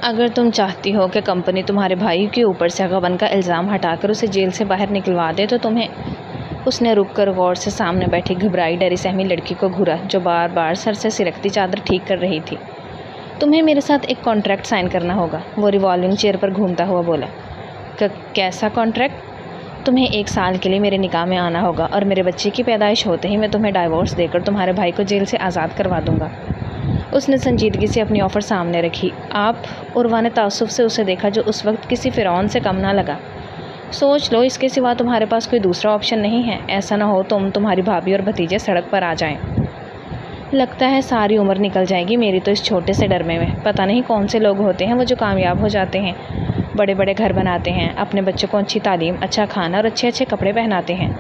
اگر تم چاہتی ہو کہ کمپنی تمہارے بھائی کے اوپر سے غبن کا الزام ہٹا کر اسے جیل سے باہر نکلوا دے تو تمہیں۔ اس نے رک کر غور سے سامنے بیٹھی گھبرائی ڈری سہمی لڑکی کو گھورا جو بار بار سر سے سرکتی چادر ٹھیک کر رہی تھی۔ تمہیں میرے ساتھ ایک کانٹریکٹ سائن کرنا ہوگا، وہ ریوالونگ چیئر پر گھومتا ہوا بولا۔ کیسا کانٹریکٹ؟ تمہیں 1 سال کے لیے میرے نکاح میں آنا ہوگا اور میرے بچے کی پیدائش ہوتے ہی میں تمہیں ڈائیورس دے کر تمہارے بھائی کو جیل سے آزاد کروا دوں گا۔ اس نے سنجیدگی سے اپنی آفر سامنے رکھی۔ آپ؟ عروہ نے تعصب سے اسے دیکھا جو اس وقت کسی فرعون سے کم نہ لگا۔ سوچ لو، اس کے سوا تمہارے پاس کوئی دوسرا آپشن نہیں ہے۔ ایسا نہ ہو تمہاری بھابھی اور بھتیجے سڑک پر آ جائیں۔ لگتا ہے ساری عمر نکل جائے گی میری تو اس چھوٹے سے ڈرمے میں۔ پتہ نہیں کون سے لوگ ہوتے ہیں وہ جو کامیاب ہو جاتے ہیں، بڑے بڑے گھر بناتے ہیں، اپنے بچوں کو اچھی تعلیم، اچھا کھانا اور اچھے اچھے کپڑے پہناتے ہیں۔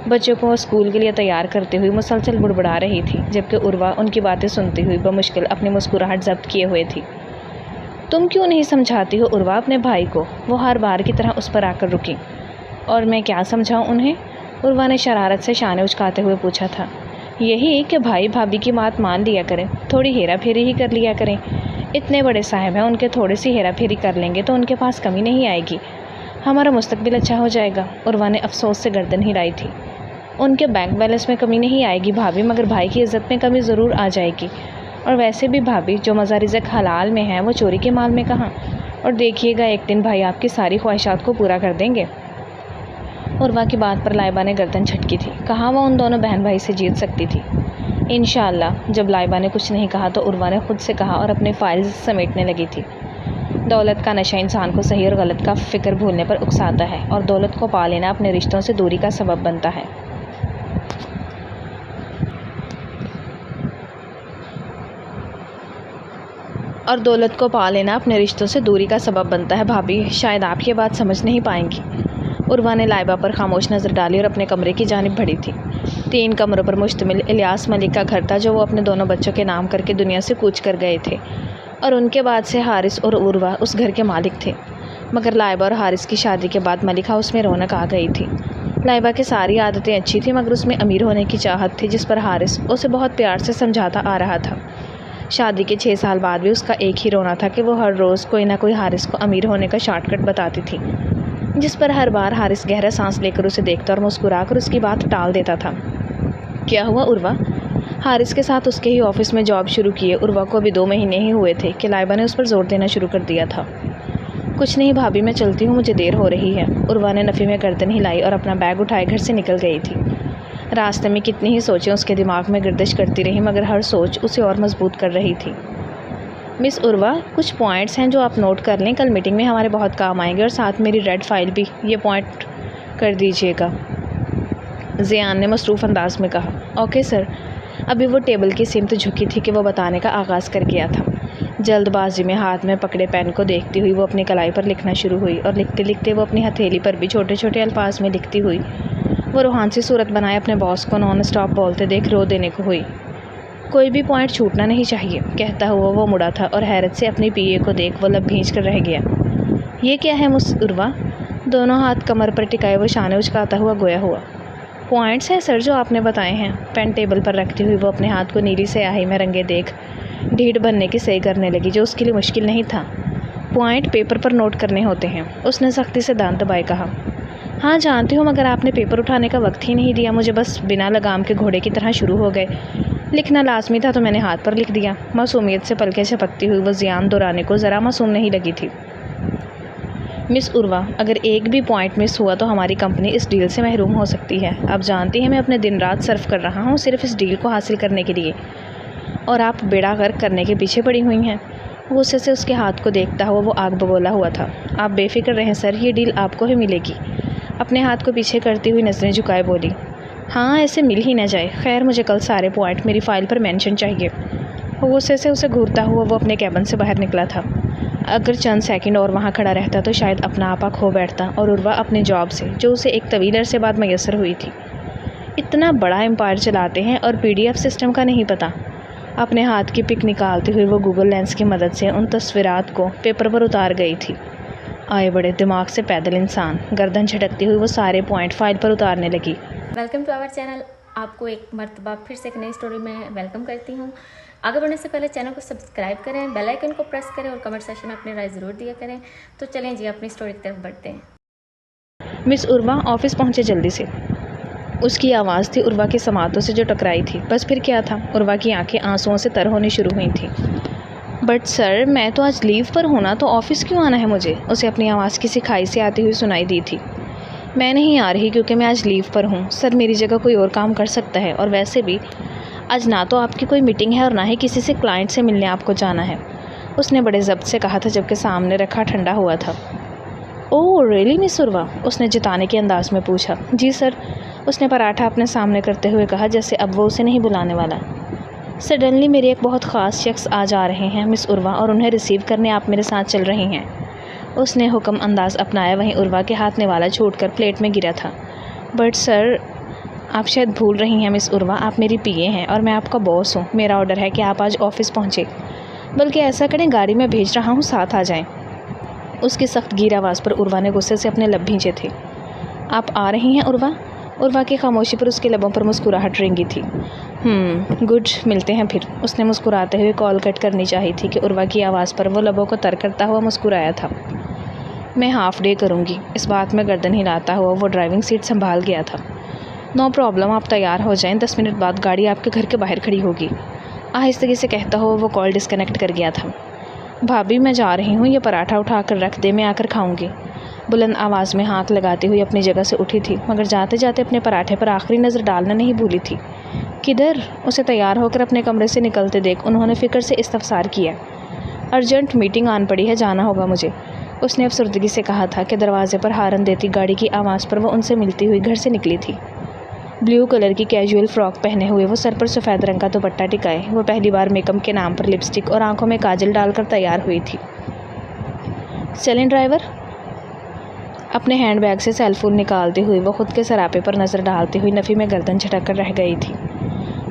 بچوں کو اسکول کے لیے تیار کرتے ہوئے مسلسل بڑبڑا رہی تھی جبکہ عروہ ان کی باتیں سنتی ہوئی بمشکل اپنی مسکراہٹ ضبط کیے ہوئے تھی۔ تم کیوں نہیں سمجھاتی ہو عروہ اپنے بھائی کو؟ وہ ہر بار کی طرح اس پر آ کر رکی۔ اور میں کیا سمجھاؤں انہیں؟ عروہ نے شرارت سے شانے اچکاتے ہوئے پوچھا تھا۔ یہی کہ بھائی بھابھی کی بات مان لیا کریں، تھوڑی ہیرا پھیری ہی کر لیا کریں۔ اتنے بڑے صاحب ہیں، ان کے تھوڑی سی ہیرا پھیری کر لیں گے تو ان کے پاس کمی نہیں آئے گی، ہمارا مستقبل اچھا ہو جائے گا۔ عروہ نے افسوس سے گردن ہلائی تھی۔ ان کے بینک بیلنس میں کمی نہیں آئے گی بھابھی، مگر بھائی کی عزت میں کمی ضرور آ جائے گی۔ اور ویسے بھی بھابھی، جو مزہ رزق حلال میں ہے وہ چوری کے مال میں کہاں؟ اور دیکھیے گا ایک دن بھائی آپ کی ساری خواہشات کو پورا کر دیں گے۔ عروہ کی بات پر لائبہ نے گردن جھٹکی تھی۔ کہاں وہ ان دونوں بہن بھائی سے جیت سکتی تھی؟ انشاءاللہ۔ جب لائبہ نے کچھ نہیں کہا تو عروہ نے خود سے کہا اور اپنے فائلز سمیٹنے لگی تھی۔ دولت کا نشہ انسان کو صحیح اور غلط کا فکر بھولنے پر اکساتا ہے اور دولت کو پا لینا اپنے رشتوں سے دوری کا سبب بنتا ہے۔ بھابھی شاید آپ یہ بات سمجھ نہیں پائیں گی۔ عروہ نے لائبہ پر خاموش نظر ڈالی اور اپنے کمرے کی جانب بڑھی تھی۔ 3 کمروں پر مشتمل الیاس ملک کا گھر تھا جو وہ اپنے دونوں بچوں کے نام کر کے دنیا سے کوچ کر گئے تھے، اور ان کے بعد سے حارث اور عروہ اس گھر کے مالک تھے۔ مگر لائبہ اور حارث کی شادی کے بعد ملک ہاؤس میں رونق آ گئی تھی۔ لائبہ کی ساری عادتیں اچھی تھیں مگر اس میں امیر ہونے کی چاہت تھی جس پر حارث اسے بہت پیار سے سمجھاتا آ رہا تھا۔ شادی کے 6 سال بعد بھی اس کا ایک ہی رونا تھا کہ وہ ہر روز کوئی نہ کوئی حارث کو امیر ہونے کا شارٹ کٹ بتاتی تھی، جس پر ہر بار حارث گہرا سانس لے کر اسے دیکھتا اور مسکرا کر اس کی بات ٹال دیتا تھا۔ کیا ہوا عروہ؟ حارث کے ساتھ اس کے ہی آفس میں جاب شروع کیے عروہ کو ابھی 2 مہینے ہی ہوئے تھے کہ لائبہ نے اس پر زور دینا شروع کر دیا تھا۔ کچھ نہیں بھابھی، میں چلتی ہوں، مجھے دیر ہو رہی ہے۔ عروہ نے نفی میں گردن ہلائی اور اپنا بیگ اٹھائے گھر سے نکل گئی تھی۔ راستے میں کتنی ہی سوچیں اس کے دماغ میں گردش کرتی رہی مگر ہر سوچ اسے اور مضبوط کر رہی تھی۔ مس عروہ، کچھ پوائنٹس ہیں جو آپ نوٹ کر لیں، کل میٹنگ میں ہمارے بہت کام آئیں گے، اور ساتھ میری ریڈ فائل بھی یہ پوائنٹ کر دیجیے گا، زیان نے مصروف انداز میں کہا۔ Okay sir. ابھی وہ ٹیبل کی سمت جھکی تھی کہ وہ بتانے کا آغاز کر گیا تھا۔ جلد بازی میں ہاتھ میں پکڑے پین کو دیکھتی ہوئی وہ اپنی کلائی پر لکھنا شروع ہوئی اور لکھتے لکھتے وہ اپنی ہتھیلی پر بھی چھوٹے چھوٹے الفاظ میں لکھتی ہوئی وہ روحان سی صورت بنائے اپنے باس کو نان اسٹاپ بولتے دیکھ رو دینے کو ہوئی۔ کوئی بھی پوائنٹ چھوٹنا نہیں چاہیے، کہتا ہوا وہ مڑا تھا اور حیرت سے اپنی پی اے کو دیکھ وہ لب بھینچ کر رہ گیا۔ یہ کیا ہے مس عروہ؟ دونوں ہاتھ کمر پر ٹکائے وہ شانے اچکاتا ہوا گویا ہوا۔ پوائنٹس ہیں سر جو آپ نے بتائے ہیں۔ پین ٹیبل پر رکھتی ہوئی وہ اپنے ہاتھ کو نیلی سیاہی میں رنگے دیکھ ڈھیٹ بننے کی صحیح کرنے لگی جو اس کے لیے مشکل نہیں تھا۔ پوائنٹ پیپر پر نوٹ کرنے ہوتے ہیں، اس نے سختی سے دانت دبائے کہا۔ ہاں جانتی ہوں مگر آپ نے پیپر اٹھانے کا وقت ہی نہیں دیا مجھے، بس بنا لگام کے گھوڑے کی طرح شروع ہو گئے۔ لکھنا لازمی تھا تو میں نے ہاتھ پر لکھ دیا۔ معصومیت سے پلکیں جھپکتی ہوئی وہ زیان درانے کو ذرا معصوم نہیں لگی تھی۔ مس عروہ، اگر ایک بھی پوائنٹ مس ہوا تو ہماری کمپنی اس ڈیل سے محروم ہو سکتی ہے۔ آپ جانتی ہیں میں اپنے دن رات صرف کر رہا ہوں صرف اس ڈیل کو حاصل کرنے کے لیے، اور آپ بیڑا غرق کرنے کے پیچھے پڑی ہوئی ہیں۔ غصے سے اس کے ہاتھ کو دیکھتا ہوا وہ آگ ببولا ہوا تھا۔ آپ بے فکر رہیں سر، یہ ڈیل آپ کو ہی ملے گی۔ اپنے ہاتھ کو پیچھے کرتی ہوئی نظریں جھکائے بولی۔ ہاں ایسے مل ہی نہ جائے، خیر مجھے کل سارے پوائنٹ میری فائل پر مینشن چاہیے۔ غصے سے اسے گھورتا ہوا وہ اپنے کیبن سے باہر نکلا تھا۔ اگر چند سیکنڈ اور وہاں کھڑا رہتا تو شاید اپنا آپا کھو بیٹھتا اور عروہ اپنے جاب سے جو اسے ایک طویل عرصے بعد میسر ہوئی تھی۔ اتنا بڑا امپائر چلاتے ہیں اور پی ڈی ایف سسٹم کا نہیں پتہ۔ اپنے ہاتھ کی پک نکالتے ہوئے وہ گوگل لینس کی مدد سے ان تصویرات کو پیپر پر اتار گئی تھی۔ آئے بڑے دماغ سے پیدل انسان، گردن جھٹکتی ہوئی وہ سارے پوائنٹ فائل پر اتارنے لگی۔ ویلکم ٹو آور چینل، آپ کو ایک مرتبہ پھر سے ایک نئی اسٹوری میں ویلکم کرتی ہوں۔ آگے بڑھنے سے پہلے چینل کو سبسکرائب کریں، بیل آئیکن کو پریس کریں اور کمنٹ سیکشن میں اپنی رائے ضرور دیا کریں۔ تو چلیں جی اپنی اسٹوری کی طرف بڑھتے ہیں۔ مس عروہ آفس پہنچے جلدی سے۔ اس کی آواز تھی عروہ کے سماعتوں سے جو ٹکرائی تھی۔ بس پھر کیا تھا؟ عروہ کی آنکھیں آنسوؤں سے تر ہونے شروع ہوئی تھیں۔ بٹ سر، میں تو آج لیو پر ہوں نا، تو آفس کیوں آنا ہے مجھے؟ اسے اپنی آواز کی سکھائی سے آتی ہوئی سنائی دی تھی۔ میں نہیں آ رہی کیونکہ میں آج لیو پر ہوں۔ سر، میری جگہ کوئی اور کام کر سکتا ہے، اور ویسے بھی آج نہ تو آپ کی کوئی میٹنگ ہے اور نہ ہی کسی سے کلائنٹ سے ملنے آپ کو جانا ہے، اس نے بڑے ضبط سے کہا تھا جبکہ سامنے رکھا ٹھنڈا ہوا تھا۔ اوہ ریئلی مس عروہ؟ اس نے جتانے کے انداز میں پوچھا۔ جی سر، اس نے پراٹھا اپنے سامنے کرتے ہوئے کہا جیسے اب وہ اسے نہیں بلانے والا۔ سڈنلی میرے ایک بہت خاص شخص آج آ رہے ہیں مس عروہ، اور انہیں ریسیو کرنے آپ میرے ساتھ چل رہی ہیں۔ اس نے حکم انداز اپنایا، وہیں عروہ کے ہاتھ نوالا چھوٹ کر پلیٹ میں گرا تھا۔ بٹ سر، آپ شاید بھول رہی ہیں مس عروہ، آپ میری پی اے ہیں اور میں آپ کا باس ہوں۔ میرا آرڈر ہے کہ آپ آج آفس پہنچے، بلکہ ایسا کریں گاڑی میں بھیج رہا ہوں، ساتھ آ جائیں۔ اس کی سخت گیر آواز پر عروہ نے غصے سے اپنے لب بھینچے تھے۔ آپ آ رہی ہیں عروہ؟ عروہ کی خاموشی پر اس کے لبوں پر مسکراہٹ رنگی تھی۔ گڈ، ملتے ہیں پھر۔ اس نے مسکراتے ہوئے کال کٹ کرنی چاہی تھی کہ عروہ کی آواز پر وہ لبوں کو تر کرتا ہوا مسکرایا تھا۔ میں ہاف ڈے کروں گی۔ اس بات میں گردن ہلاتا ہوا وہ ڈرائیونگ سیٹ سنبھال گیا تھا۔ نو پرابلم، آپ تیار ہو جائیں، 10 منٹ بعد گاڑی آپ کے گھر کے باہر کھڑی ہوگی۔ آہستگی سے کہتا ہوا وہ کال ڈسکنیکٹ کر گیا تھا۔ بھابھی، میں جا رہی ہوں، یہ پراٹھا اٹھا کر رکھ دے، میں آ کر کھاؤں گی۔ بلند آواز میں ہانک لگاتی ہوئی اپنی جگہ سے اٹھی تھی، مگر جاتے جاتے اپنے پراٹھے پر آخری نظر ڈالنا نہیں بھولی تھی۔ کدھر؟ اسے تیار ہو کر اپنے کمرے سے نکلتے دیکھ انہوں نے فکر سے استفسار کیا۔ ارجنٹ میٹنگ آن پڑی ہے، جانا ہوگا مجھے، اس نے افسردگی سے کہا تھا کہ دروازے پر ہارن دیتی گاڑی کی آواز پر وہ ان سے ملتی ہوئی گھر سے نکلی تھی۔ بلیو کلر کی کیجول فراک پہنے ہوئے وہ سر پر سفید رنگ کا دوپٹہ ٹکائے وہ پہلی بار میک اپ کے نام پر لپسٹک اور آنکھوں میں کاجل ڈال کر تیار ہوئی تھی۔ چلیں ڈرائیور؟ اپنے ہینڈ بیگ سے سیل فون نکالتے ہوئے وہ خود کے سراپے پر نظر ڈالتی ہوئی نفی میں گردن جھٹک کر رہ گئی تھی۔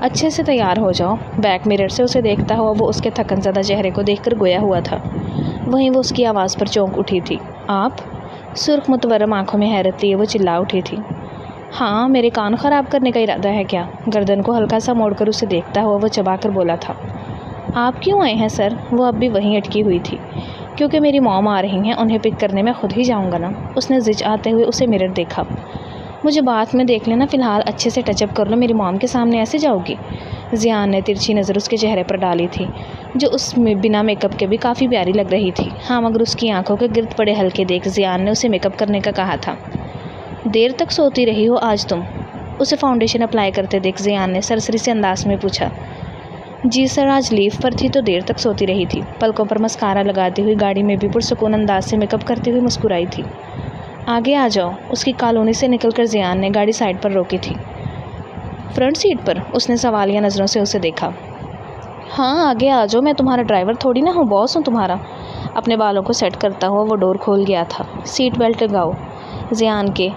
اچھے سے تیار ہو جاؤ۔ بیک مرر سے اسے دیکھتا ہوا وہ اس کے تھکن زدہ چہرے کو دیکھ کر گویا ہوا تھا۔ وہیں وہ اس کی آواز پر چونک اٹھی تھی۔ آپ؟ سرخ متورم آنکھوں میں حیرت لیے وہ چلا اٹھی تھی۔ ہاں، میرے کان خراب کرنے کا ارادہ ہے کیا؟ گردن کو ہلکا سا موڑ کر اسے دیکھتا ہوا وہ چبا کر بولا تھا۔ آپ کیوں آئے ہیں سر؟ وہ اب بھی وہیں اٹکی ہوئی تھی۔ کیونکہ میری موم آ رہی ہیں، انہیں پک کرنے میں خود ہی جاؤں گا نا۔ اس نے زچ آتے ہوئے اسے مرر دیکھا۔ مجھے بعد میں دیکھ لینا، فی الحال اچھے سے ٹچ اپ کر لو، میری موم کے سامنے ایسے جاؤ گی؟ زیان نے ترچھی نظر اس کے چہرے پر ڈالی تھی جو اس میں بنا میک اپ کے بھی کافی پیاری لگ رہی تھی۔ ہاں، مگر اس کی آنکھوں کے گرد پڑے ہلکے دیکھ زیان نے اسے میک اپ کرنے کا کہا تھا۔ دیر تک سوتی رہی ہو آج تم؟ اسے فاؤنڈیشن اپلائی کرتے دیکھ زیان نے سرسری سے انداز میں پوچھا۔ جی سر، آج لیو پر تھی تو دیر تک سوتی رہی تھی۔ پلکوں پر مسکارا لگاتی ہوئی گاڑی میں بھی پرسکون انداز سے میک اپ کرتی ہوئی مسکرائی تھی۔ آگے آ جاؤ۔ اس کی کالونی سے نکل کر زیان نے گاڑی سائڈ پر روکی تھی۔ فرنٹ سیٹ پر؟ اس نے سوالیہ نظروں سے اسے دیکھا۔ ہاں، آگے آ جاؤ، میں تمہارا ڈرائیور تھوڑی نہ ہوں، باس ہوں تمہارا۔ اپنے بالوں کو سیٹ کرتا ہوا وہ ڈور کھول گیا تھا۔ سیٹ بیلٹ لگاؤ۔ زیان کے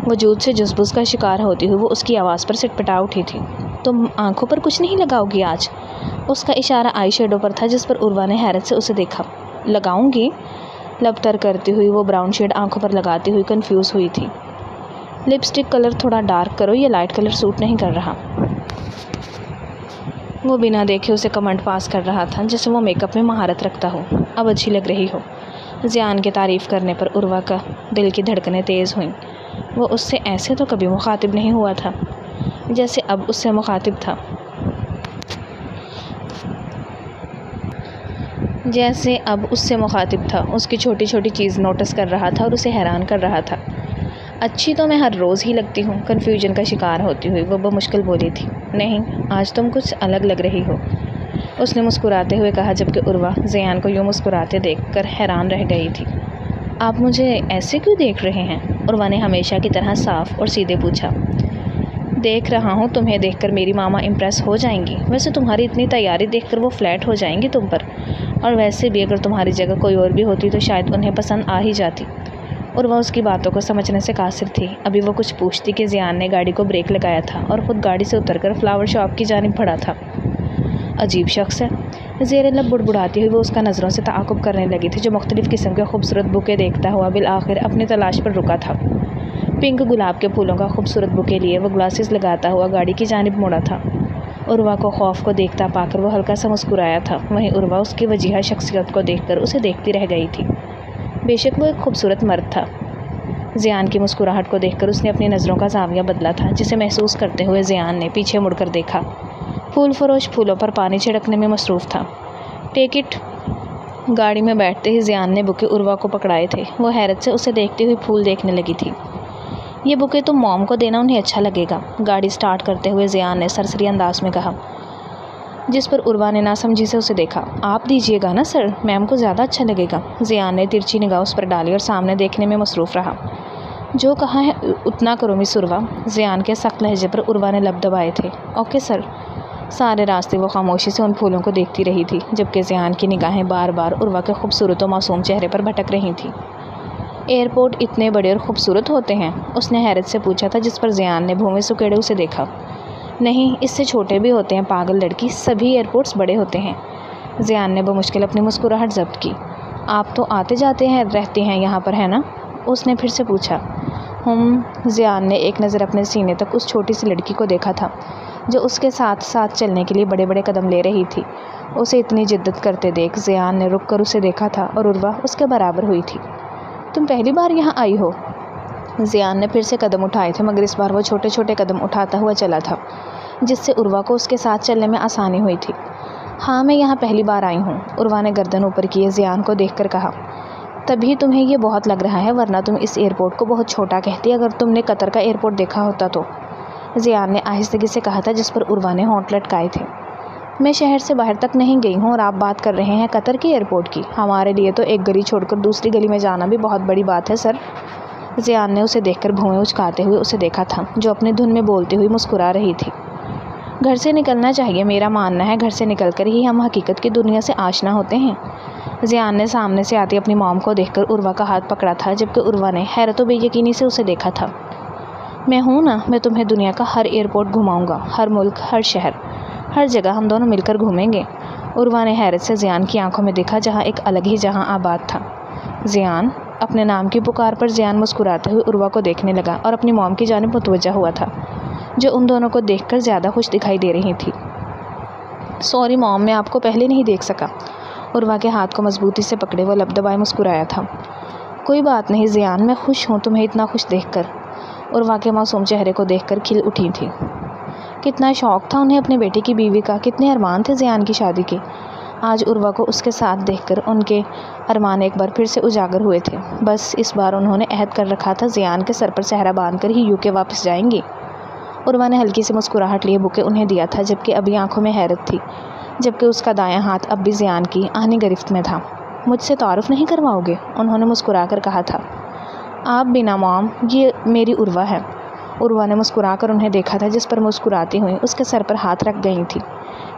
وجود سے جزبز کا شکار ہوتی ہوئی وہ اس کی آواز پر سٹ پٹا اٹھی تھی۔ تم آنکھوں پر کچھ نہیں لگاؤ گی آج؟ اس کا اشارہ آئی شیڈو پر تھا جس پر عروہ نے حیرت سے اسے دیکھا۔ لگاؤں گی؟ لب تر کرتی ہوئی وہ براؤن شیڈ آنکھوں پر لگاتی ہوئی کنفیوز ہوئی تھی۔ لپسٹک کلر تھوڑا ڈارک کرو، یہ لائٹ کلر سوٹ نہیں کر رہا۔ وہ بنا دیکھے اسے کمنٹ پاس کر رہا تھا جیسے وہ میک اپ میں مہارت رکھتا ہو۔ اب اچھی لگ رہی ہو۔ زیان کی تعریف کرنے پر عروہ کا دل کی دھڑکنیں تیز ہوئیں۔ وہ اس سے ایسے تو کبھی مخاطب نہیں ہوا تھا جیسے اب اس سے مخاطب تھا۔ اس کی چھوٹی چھوٹی چیز نوٹس کر رہا تھا اور اسے حیران کر رہا تھا۔ اچھی تو میں ہر روز ہی لگتی ہوں، کنفیوژن کا شکار ہوتی ہوئی وہ بمشکل بولی تھی۔ نہیں، آج تم کچھ الگ لگ رہی ہو، اس نے مسکراتے ہوئے کہا جبکہ عروہ زیان کو یوں مسکراتے دیکھ کر حیران رہ گئی تھی۔ آپ مجھے ایسے کیوں دیکھ رہے ہیں؟ عروہ نے ہمیشہ کی طرح صاف اور سیدھے پوچھا۔ دیکھ رہا ہوں، تمہیں دیکھ کر میری ماما امپریس ہو جائیں گی۔ ویسے تمہاری اتنی تیاری دیکھ کر وہ فلیٹ ہو جائیں گی تم پر، اور ویسے بھی اگر تمہاری جگہ کوئی اور بھی ہوتی تو شاید انہیں پسند آ ہی جاتی۔ اور وہ اس کی باتوں کو سمجھنے سے قاصر تھی۔ ابھی وہ کچھ پوچھتی کہ زیان نے گاڑی کو بریک لگایا تھا اور خود گاڑی سے اتر کر فلاور شاپ کی جانب بڑھا تھا۔ عجیب شخص ہے، زیر لب بڑبڑاتی ہوئی وہ اس کا نظروں سے تعاقب کرنے لگی تھی جو مختلف قسم کے خوبصورت بوکے دیکھتا ہوا بالآخر اپنی تلاش پر رکا تھا۔ پنک گلاب کے پھولوں کا خوبصورت بوکے لیے وہ گلاسز لگاتا ہوا گاڑی کی جانب مڑا تھا۔ عروہ کو خوف کو دیکھتا پا کر وہ ہلکا سا مسکرایا تھا، وہیں عروہ اس کی وجیہہ شخصیت کو دیکھ کر اسے دیکھتی رہ گئی تھی۔ بے شک وہ ایک خوبصورت مرد تھا۔ زیان کی مسکراہٹ کو دیکھ کر اس نے اپنی نظروں کا زاویہ بدلا تھا، جسے محسوس کرتے ہوئے زیان نے پیچھے مڑ کر دیکھا۔ پھول فروش پھولوں پر پانی چھڑکنے میں مصروف تھا۔ Take it. گاڑی میں بیٹھتے ہی زیان نے بکے عروہ کو پکڑائے تھے۔ وہ حیرت سے اسے دیکھتی ہوئی پھول دیکھنے لگی تھی۔ یہ بکے تم موم کو دینا انہیں اچھا لگے گا، گاڑی سٹارٹ کرتے ہوئے زیان نے سرسری انداز میں کہا، جس پر عروہ نے ناسمجھی سے اسے دیکھا۔ آپ دیجیے گا نا سر، میم کو زیادہ اچھا لگے گا۔ زیان نے ترچھی نگاہ اس پر ڈالی اور سامنے دیکھنے میں مصروف رہا۔ جو کہا ہے اتنا کرو مس عروہ۔ زیان کے سخت لہجے پر عروہ نے لب دبائے تھے۔ Okay sir. سارے راستے وہ خاموشی سے ان پھولوں کو دیکھتی رہی تھی، جبکہ زیان کی نگاہیں بار بار عروہ کے خوبصورت و معصوم چہرے پر بھٹک رہی تھیں۔ ایئرپورٹ اتنے بڑے اور خوبصورت ہوتے ہیں؟ اس نے حیرت سے پوچھا تھا، جس پر زیان نے بھویں سکیڑے اسے دیکھا۔ نہیں، اس سے چھوٹے بھی ہوتے ہیں پاگل لڑکی، سبھی ایئرپورٹس بڑے ہوتے ہیں۔ زیان نے بمشکل اپنی مسکراہٹ ضبط کی۔ آپ تو آتے جاتے ہیں رہتے ہیں یہاں پر، ہے نا؟ اس نے پھر سے پوچھا۔ زیان نے ایک نظر اپنے سینے تک اس چھوٹی سی لڑکی کو دیکھا تھا، جو اس کے ساتھ ساتھ چلنے کے لیے بڑے بڑے قدم لے رہی تھی۔ اسے اتنی جدت کرتے دیکھ زیان نے رک کر اسے دیکھا تھا اور عروہ اس کے برابر ہوئی تھی۔ تم پہلی بار یہاں آئی ہو؟ زیان نے پھر سے قدم اٹھائے تھے، مگر اس بار وہ چھوٹے چھوٹے قدم اٹھاتا ہوا چلا تھا، جس سے عروہ کو اس کے ساتھ چلنے میں آسانی ہوئی تھی۔ ہاں، میں یہاں پہلی بار آئی ہوں، عروہ نے گردن اوپر کیے زیان کو دیکھ کر کہا۔ تبھی تمہیں یہ بہت لگ رہا ہے، ورنہ تم اس ایئرپورٹ کو بہت چھوٹا کہتی اگر تم نے قطر کا ایئرپورٹ دیکھا ہوتا تو، زیان نے آہستگی سے کہا تھا، جس پر عروہ نے ہونٹ لٹکائے تھے۔ میں شہر سے باہر تک نہیں گئی ہوں اور آپ بات کر رہے ہیں قطر کے ایئرپورٹ کی؟ ہمارے لیے تو ایک گلی چھوڑ کر دوسری گلی میں جانا بھی بہت بڑی بات ہے سر۔ زیان نے اسے دیکھ کر بھویں اچکاتے ہوئے اسے دیکھا تھا، جو اپنی دھن میں بولتی ہوئی مسکرا رہی تھی۔ گھر سے نکلنا چاہیے، میرا ماننا ہے گھر سے نکل کر ہی ہم حقیقت کی دنیا سے آشنا ہوتے ہیں۔ زیان نے سامنے سے آتی اپنی موم کو دیکھ کر عروہ کا ہاتھ پکڑا تھا، جبکہ عروہ نے حیرت و بے یقینی سے اسے دیکھا تھا۔ میں ہوں نا، میں تمہیں دنیا کا ہر ایئرپورٹ گھماؤں گا، ہر ملک، ہر شہر، ہر جگہ ہم دونوں مل کر گھومیں گے۔ عروہ نے حیرت سے زیان کی آنکھوں میں دیکھا، جہاں ایک الگ ہی جہاں آباد تھا۔ زیان، اپنے نام کی پکار پر زیان مسکراتے ہوئے عروہ کو دیکھنے لگا اور اپنی موم کی جانب متوجہ ہوا تھا، جو ان دونوں کو دیکھ کر زیادہ خوش دکھائی دے رہی تھی۔ سوری موم، میں آپ کو پہلے نہیں دیکھ سکا۔ عروہ کے ہاتھ کو مضبوطی سے پکڑے وہ لب دبائے مسکرایا تھا۔ کوئی بات نہیں زیان، میں خوش ہوں تمہیں اتنا خوش دیکھ کر۔ عروہ کے معصوم چہرے کو دیکھ کر کھل اٹھی تھی۔ کتنا شوق تھا انہیں اپنے بیٹے کی بیوی کا، کتنے ارمان تھے زیان کی شادی کے۔ آج عروہ کو اس کے ساتھ دیکھ کر ان کے ارمان ایک بار پھر سے اجاگر ہوئے تھے۔ بس اس بار انہوں نے عہد کر رکھا تھا زیان کے سر پر صحرا باندھ کر ہی UK واپس جائیں گے۔ عروہ نے ہلکی سی مسکراہٹ لیے بکے انہیں دیا تھا، جبکہ ابھی آنکھوں میں حیرت تھی، جبکہ اس کا دایاں ہاتھ اب بھی زیان کی آہنی گرفت میں تھا۔ مجھ سے تعارف نہیں کرواؤ گے؟ انہوں نے مسکرا کر کہا تھا۔ آپ بنا موم، یہ میری عروہ ہے۔ عروہ نے مسکرا کر انہیں دیکھا تھا، جس پر مسکراتی ہوئی اس کے سر پر ہاتھ رکھ گئی تھی،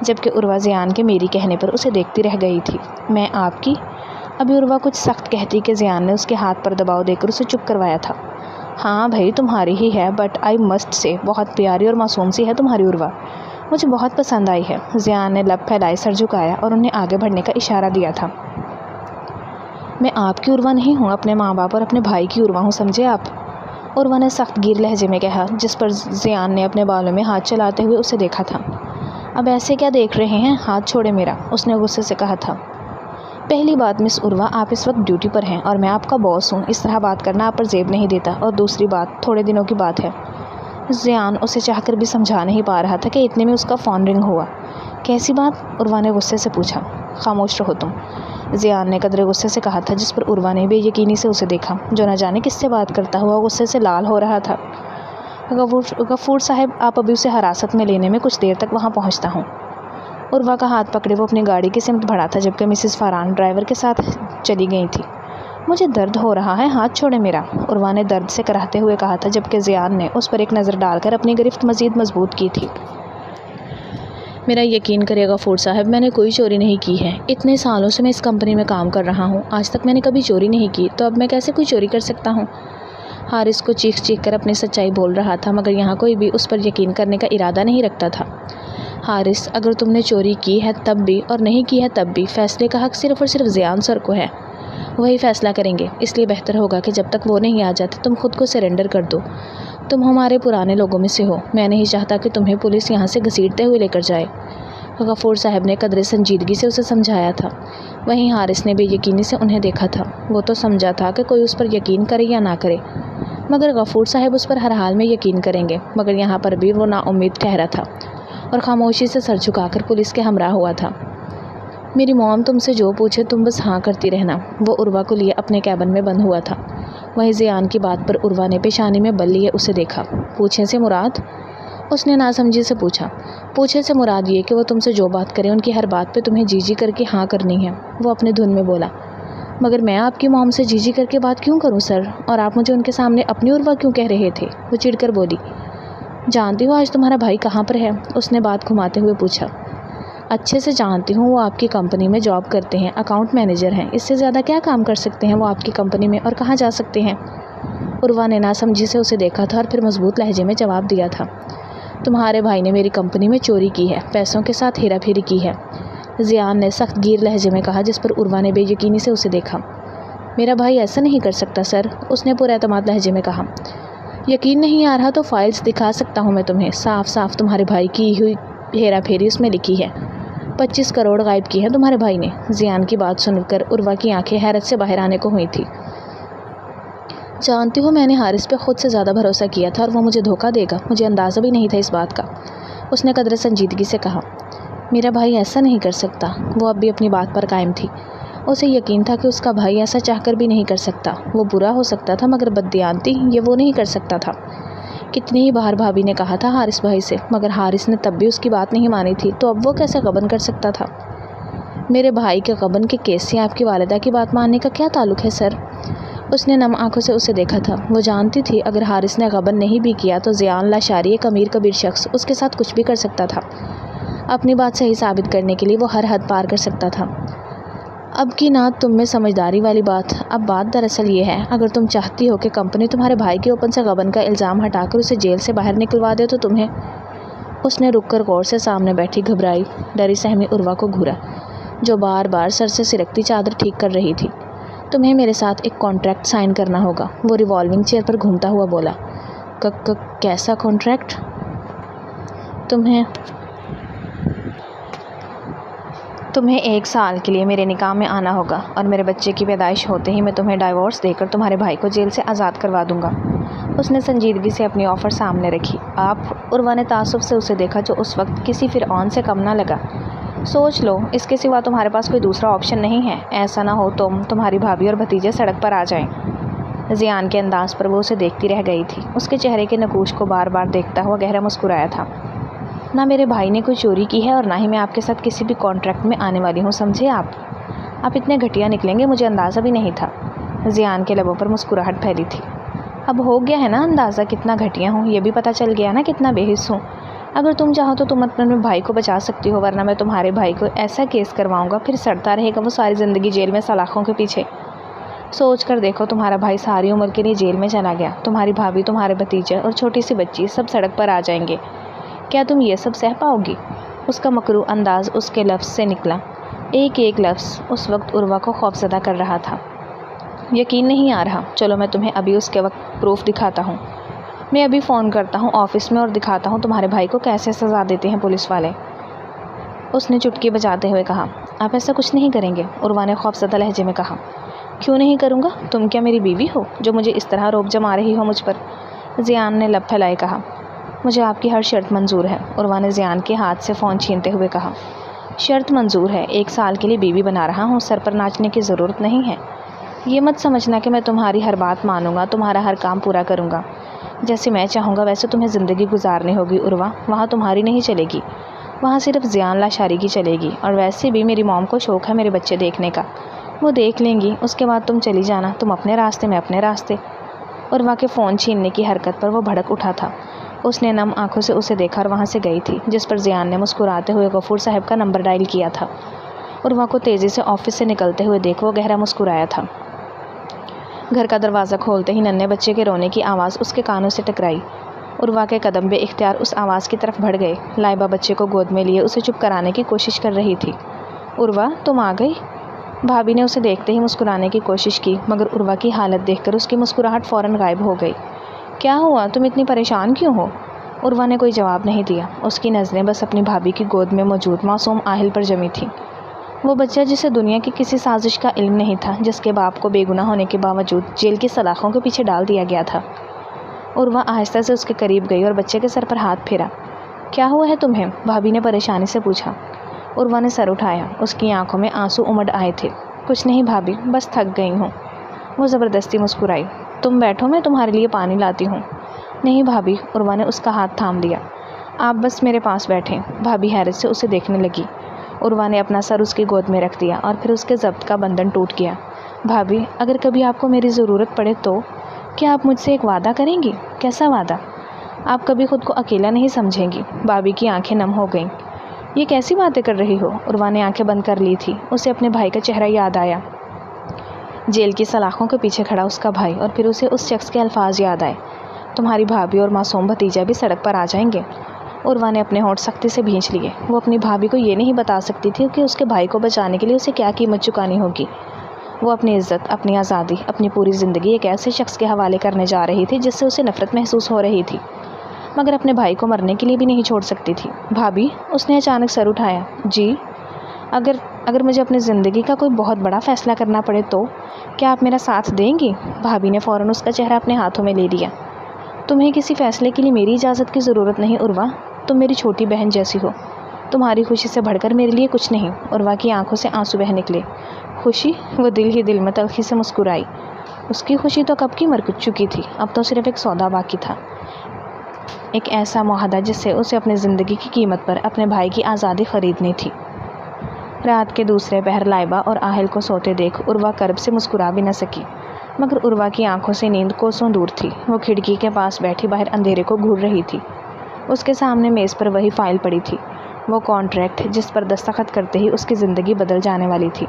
جبکہ عروہ زیان کے میری کہنے پر اسے دیکھتی رہ گئی تھی۔ میں آپ کی؟ ابھی عروہ کچھ سخت کہتی کہ زیان نے اس کے ہاتھ پر دباؤ دے کر اسے چپ کروایا تھا۔ ہاں بھائی تمہاری ہی ہے، بٹ آئی مسٹ سے بہت پیاری اور معصوم سی ہے تمہاری عروہ، مجھے بہت پسند آئی ہے۔ زیان نے لب پھیلائے سر جھکایا اور انہیں آگے بڑھنے کا اشارہ دیا تھا۔ میں آپ کی عروہ نہیں ہوں، اپنے ماں باپ اور اپنے بھائی کی عروہ ہوں، سمجھے آپ؟ عروہ نے سخت گیر لہجے میں کہا، جس پر زیان نے اپنے بالوں میں ہاتھ چلاتے ہوئے اسے دیکھا تھا۔ اب ایسے کیا دیکھ رہے ہیں، ہاتھ چھوڑے میرا، اس نے غصے سے کہا تھا۔ پہلی بات مس عروہ، آپ اس وقت ڈیوٹی پر ہیں اور میں آپ کا باس ہوں، اس طرح بات کرنا آپ پر زیب نہیں دیتا، اور دوسری بات تھوڑے دنوں کی بات ہے۔ زیان اسے چاہ کر بھی سمجھا نہیں پا رہا تھا کہ اتنے میں اس کا فون رنگ ہوا۔ کیسی بات؟ عروہ نے غصے سے پوچھا۔ خاموش رہو تم، زیان نے قدرے غصے سے کہا تھا، جس پر عروہ نے بے یقینی سے اسے دیکھا، جو نہ جانے کس سے بات کرتا ہوا غصے سے لال ہو رہا تھا۔ غفور صاحب، آپ ابھی اسے حراست میں لینے میں کچھ دیر تک وہاں پہنچتا ہوں۔ عروہ کا ہاتھ پکڑے وہ اپنی گاڑی کی سمت بڑھا تھا، جبکہ مسز فاران ڈرائیور کے ساتھ چلی گئی تھی۔ مجھے درد ہو رہا ہے، ہاتھ چھوڑے میرا، عروہ نے درد سے کراہتے ہوئے کہا تھا، جبکہ زیان نے اس پر ایک نظر ڈال کر اپنی گرفت مزید مضبوط کی تھی۔ میرا یقین کرے غفور صاحب، میں نے کوئی چوری نہیں کی ہے، اتنے سالوں سے میں اس کمپنی میں کام کر رہا ہوں، آج تک میں نے کبھی چوری نہیں کی، تو اب میں کیسے کوئی چوری کر سکتا ہوں؟ حارث کو چیخ چیخ کر اپنی سچائی بول رہا تھا، مگر یہاں کوئی بھی اس پر یقین کرنے کا ارادہ نہیں رکھتا تھا۔ حارث، اگر تم نے چوری کی ہے تب بھی اور نہیں کی ہے تب بھی، فیصلے کا حق صرف اور صرف زیان سر کو ہے، وہی فیصلہ کریں گے، اس لیے بہتر ہوگا کہ جب تک وہ نہیں آ جاتے تم خود کو سرنڈر کر دو۔ تم ہمارے پرانے لوگوں میں سے ہو، میں نہیں چاہتا کہ تمہیں پولیس یہاں سے گھسیٹتے ہوئے لے کر جائے۔ غفور صاحب نے قدرے سنجیدگی سے اسے سمجھایا تھا۔ وہیں حارث نے بے یقینی سے انہیں دیکھا تھا۔ وہ تو سمجھا تھا کہ کوئی اس پر یقین کرے یا نہ کرے، مگر غفور صاحب اس پر ہر حال میں یقین کریں گے۔ مگر یہاں پر بھی وہ نا امید ٹھہرا تھا اور خاموشی سے سر جھکا کر پولیس کے ہمراہ ہوا تھا۔ میری موم تم سے جو پوچھے تم بس ہاں کرتی رہنا۔ وہ عروہ کو لیے اپنے کیبن میں بند ہوا تھا۔ وہیں زیان کی بات پر عروہ نے پیشانی میں بل لیے اسے دیکھا۔ پوچھے سے مراد؟ اس نے ناسمجھی سے پوچھا۔ پوچھے سے مراد یہ کہ وہ تم سے جو بات کرے ان کی ہر بات پہ تمہیں جی جی کر کے ہاں کرنی ہے۔ وہ اپنے دھن میں بولا۔ مگر میں آپ کی موم سے جی جی کر کے بات کیوں کروں سر؟ اور آپ مجھے ان کے سامنے اپنی عروہ کیوں کہہ رہے تھے؟ وہ چڑ کر بولی۔ جانتی ہو آج تمہارا بھائی کہاں پر ہے؟ اس نے بات گھماتے ہوئے پوچھا۔ اچھے سے جانتی ہوں، وہ آپ کی کمپنی میں جاب کرتے ہیں، اکاؤنٹ مینیجر ہیں۔ اس سے زیادہ کیا کام کر سکتے ہیں وہ آپ کی کمپنی میں، اور کہاں جا سکتے ہیں؟ عروہ نے ناسمجھی سے اسے دیکھا تھا اور پھر مضبوط لہجے میں جواب دیا تھا۔ تمہارے بھائی نے میری کمپنی میں چوری کی ہے، پیسوں کے ساتھ ہیرا پھیری کی ہے، زیان نے سخت گیر لہجے میں کہا، جس پر عروہ نے بے یقینی سے اسے دیکھا۔ میرا بھائی ایسا نہیں کر سکتا سر، اس نے پر اعتماد لہجے میں کہا۔ یقین نہیں آ رہا تو فائلز دکھا سکتا ہوں میں تمہیں، صاف صاف تمہارے بھائی کی ہوئی ہیرا پھیری اس میں لکھی ہے۔ 25 کروڑ غائب کی ہے تمہارے بھائی نے۔ زیان کی بات سن کر عروہ کی آنکھیں حیرت سے باہر آنے کو ہوئی تھی۔ جانتی ہو میں نے حارث پہ خود سے زیادہ بھروسہ کیا تھا اور وہ مجھے دھوکہ دے گا، مجھے اندازہ بھی نہیں تھا اس بات کا، اس نے قدر سنجیدگی سے کہا۔ میرا بھائی ایسا نہیں کر سکتا۔ وہ اب بھی اپنی بات پر قائم تھی۔ اسے یقین تھا کہ اس کا بھائی ایسا چاہ کر بھی نہیں کر سکتا۔ وہ برا ہو سکتا تھا مگر بددیانتی یہ وہ نہیں کر سکتا تھا۔ کتنی ہی بار بھابھی نے کہا تھا حارث بھائی سے، مگر حارث نے تب بھی اس کی بات نہیں مانی تھی، تو اب وہ کیسے غبن کر سکتا تھا؟ میرے بھائی کے غبن کے کیس سے آپ کی والدہ کی بات ماننے کا کیا تعلق ہے سر؟ اس نے نم آنکھوں سے اسے دیکھا تھا۔ وہ جانتی تھی اگر حارث نے غبن نہیں بھی کیا تو زیان لاشاری ایک امیر کبیر شخص اس کے ساتھ کچھ بھی کر سکتا تھا۔ اپنی بات صحیح ثابت کرنے کے لیے وہ ہر حد پار کر سکتا تھا۔ اب کی نہ تم میں سمجھداری والی بات۔ اب بات دراصل یہ ہے، اگر تم چاہتی ہو کہ کمپنی تمہارے بھائی کے اوپر سے غبن کا الزام ہٹا کر اسے جیل سے باہر نکلوا دے تو تمہیں… اس نے رک کر غور سے سامنے بیٹھی گھبرائی ڈری سہمی عروہ کو گھورا، جو بار بار سر سے سرکتی چادر ٹھیک کر رہی تھی۔ تمہیں میرے ساتھ ایک کانٹریکٹ سائن کرنا ہوگا، وہ ریوالونگ چیئر پر گھومتا ہوا بولا۔ کیسا کانٹریکٹ؟ تمہیں 1 سال کے لیے میرے نکاح میں آنا ہوگا اور میرے بچے کی پیدائش ہوتے ہی میں تمہیں ڈائیورس دے کر تمہارے بھائی کو جیل سے آزاد کروا دوں گا۔ اس نے سنجیدگی سے اپنی آفر سامنے رکھی۔ آپ؟ عروہ نے تعصب سے اسے دیکھا، جو اس وقت کسی فرعون سے کم نہ لگا۔ سوچ لو، اس کے سوا تمہارے پاس کوئی دوسرا آپشن نہیں ہے۔ ایسا نہ ہو تمہاری بھابھی اور بھتیجے سڑک پر آ جائیں۔ زیان کے انداز پر وہ اسے دیکھتی رہ گئی تھی۔ اس کے چہرے کے نقوش کو بار بار دیکھتا ہوا گہرا مسکرایا تھا۔ نہ میرے بھائی نے کوئی چوری کی ہے اور نہ ہی میں آپ کے ساتھ کسی بھی کانٹریکٹ میں آنے والی ہوں، سمجھے آپ اتنے گھٹیا نکلیں گے مجھے اندازہ بھی نہیں تھا۔ زیان کے لبوں پر مسکراہٹ پھیلی تھی۔ اب ہو گیا ہے نا اندازہ کتنا گھٹیا ہوں، یہ بھی پتہ چل گیا نا کتنا بے حس ہوں۔ اگر تم چاہو تو تم اپنے بھائی کو بچا سکتی ہو، ورنہ میں تمہارے بھائی کو ایسا کیس کرواؤں گا پھر سڑتا رہے گا وہ ساری زندگی جیل میں سلاخوں کے پیچھے۔ سوچ کر دیکھو، تمہارا بھائی ساری عمر کے لیے جیل میں چلا گیا، تمہاری بھابھی، تمہارے بھتیجے اور چھوٹی سی بچی سب سڑک پر آ جائیں گے۔ کیا تم یہ سب سہ پاؤ گی؟ اس کا مکروہ انداز اس کے لفظ سے نکلا۔ ایک ایک لفظ اس وقت عروہ کو خوفزدہ کر رہا تھا۔ یقین نہیں آ رہا؟ چلو میں تمہیں ابھی اس کے وقت پروف دکھاتا ہوں۔ میں ابھی فون کرتا ہوں آفس میں اور دکھاتا ہوں تمہارے بھائی کو کیسے سزا دیتے ہیں پولیس والے، اس نے چٹکی بجاتے ہوئے کہا۔ آپ ایسا کچھ نہیں کریں گے، عروہ نے خوفزدہ لہجے میں کہا۔ کیوں نہیں کروں گا؟ تم کیا میری بیوی ہو جو مجھے اس طرح روب جما رہی ہو مجھ پر؟ زیان نے لب پھیلائے کہا۔ مجھے آپ کی ہر شرط منظور ہے، عروہ نے زیان کے ہاتھ سے فون چھینتے ہوئے کہا۔ شرط منظور ہے؟ 1 سال کے لیے بیوی بنا رہا ہوں، سر پر ناچنے کی ضرورت نہیں ہے۔ یہ مت سمجھنا کہ میں تمہاری ہر بات مانوں گا، تمہارا ہر کام پورا کروں گا۔ جیسے میں چاہوں گا ویسے تمہیں زندگی گزارنی ہوگی عروہ، وہاں تمہاری نہیں چلے گی، وہاں صرف زیان لاشاری کی چلے گی۔ اور ویسے بھی میری موم کو شوق ہے میرے بچے دیکھنے کا، وہ دیکھ لیں گی، اس کے بعد تم چلی جانا، تم اپنے راستے میں اپنے راستے۔ عروہ کے فون چھیننے کی حرکت پر وہ بھڑک اٹھا تھا۔ اس نے نم آنکھوں سے اسے دیکھا اور وہاں سے گئی تھی، جس پر زیان نے مسکراتے ہوئے غفور صاحب کا نمبر ڈائل کیا تھا۔ عروہ کو تیزی سے آفس سے نکلتے ہوئے دیکھ وہ گہرا مسکرایا تھا۔ گھر کا دروازہ کھولتے ہی ننھے بچے کے رونے کی آواز اس کے کانوں سے ٹکرائی۔ عروہ کے قدم بے اختیار اس آواز کی طرف بڑھ گئے۔ لائبہ بچے کو گود میں لیے اسے چپ کرانے کی کوشش کر رہی تھی۔ عروہ تم آ گئی؟ بھابھی نے اسے دیکھتے ہی مسکرانے کی کوشش کی، مگر عروہ کی حالت دیکھ کر اس کی مسکراہٹ فوراً غائب ہو گئی۔ کیا ہوا؟ تم اتنی پریشان کیوں ہو؟ عروہ نے کوئی جواب نہیں دیا۔ اس کی نظریں بس اپنی بھابھی کی گود میں موجود معصوم آہل پر جمی تھیں۔ وہ بچہ جسے دنیا کی کسی سازش کا علم نہیں تھا، جس کے باپ کو بے گناہ ہونے کے باوجود جیل کی سلاخوں کے پیچھے ڈال دیا گیا تھا۔ عروہ آہستہ سے اس کے قریب گئی اور بچے کے سر پر ہاتھ پھیرا۔ کیا ہوا ہے تمہیں؟ بھابھی نے پریشانی سے پوچھا۔ عروہ نے سر اٹھایا۔ اس کی آنکھوں میں آنسو امڈ آئے تھے۔ کچھ نہیں بھابھی، بس تھک گئی ہوں۔ وہ زبردستی مسکرائی۔ تم بیٹھو، میں تمہارے لیے پانی لاتی ہوں۔ نہیں بھابھی، عروہ نے اس کا ہاتھ تھام لیا۔ آپ بس میرے پاس بیٹھیں۔ بھابھی حیرت سے اسے دیکھنے لگی۔ عروہ نے اپنا سر اس کی گود میں رکھ دیا اور پھر اس کے ضبط کا بندھن ٹوٹ گیا۔ بھابھی، اگر کبھی آپ کو میری ضرورت پڑے تو کیا آپ مجھ سے ایک وعدہ کریں گی؟ کیسا وعدہ؟ آپ کبھی خود کو اکیلا نہیں سمجھیں گی۔ بھابھی کی آنکھیں نم ہو گئیں۔ یہ کیسی باتیں کر رہی ہو؟ عروہ نے آنکھیں بند کر لی تھی۔ اسے اپنے بھائی کا چہرہ یاد آیا، جیل کی سلاخوں کے پیچھے کھڑا اس کا بھائی، اور پھر اسے اس شخص کے الفاظ یاد آئے، تمہاری بھابھی اور معصوم بھتیجا بھی سڑک پر آ جائیں گے۔ عروہ نے اپنے ہونٹ سختی سے بھینچ لیے۔ وہ اپنی بھابھی کو یہ نہیں بتا سکتی تھی کہ اس کے بھائی کو بچانے کے لیے اسے کیا قیمت چکانی ہوگی۔ وہ اپنی عزت، اپنی آزادی، اپنی پوری زندگی ایک ایسے شخص کے حوالے کرنے جا رہی تھی جس سے اسے نفرت محسوس ہو رہی تھی، مگر اپنے بھائی کو مرنے کے لیے بھی نہیں چھوڑ سکتی تھی۔ بھابھی، اس نے اچانک سر اٹھایا۔ جی، اگر مجھے اپنی زندگی کا کوئی بہت بڑا فیصلہ کرنا پڑے تو کیا آپ میرا ساتھ دیں گی؟ بھابھی نے فوراً اس کا چہرہ اپنے ہاتھوں میں لے لیا۔ تمہیں کسی فیصلے کے لیے میری اجازت کی ضرورت نہیں عروہ، تم میری چھوٹی بہن جیسی ہو۔ تمہاری خوشی سے بڑھ کر میرے لیے کچھ نہیں۔ عروہ کی آنکھوں سے آنسو بہہ نکلے۔ خوشی؟ وہ دل ہی دل میں تلخی سے مسکرائی۔ اس کی خوشی تو کب کی مر چکی تھی، اب تو صرف ایک سودا باقی تھا، ایک ایسا معاہدہ جس سے اسے اپنی زندگی کی قیمت پر اپنے بھائی کی آزادی خریدنی تھی۔ رات کے دوسرے پہر لائبہ اور آہل کو سوتے دیکھ عروہ کرب سے مسکرا بھی نہ سکی، مگر عروہ کی آنکھوں سے نیند کوسوں دور تھی۔ وہ کھڑکی کے پاس بیٹھی باہر اندھیرے کو گھور رہی تھی۔ اس کے سامنے میز پر وہی فائل پڑی تھی، وہ کانٹریکٹ جس پر دستخط کرتے ہی اس کی زندگی بدل جانے والی تھی۔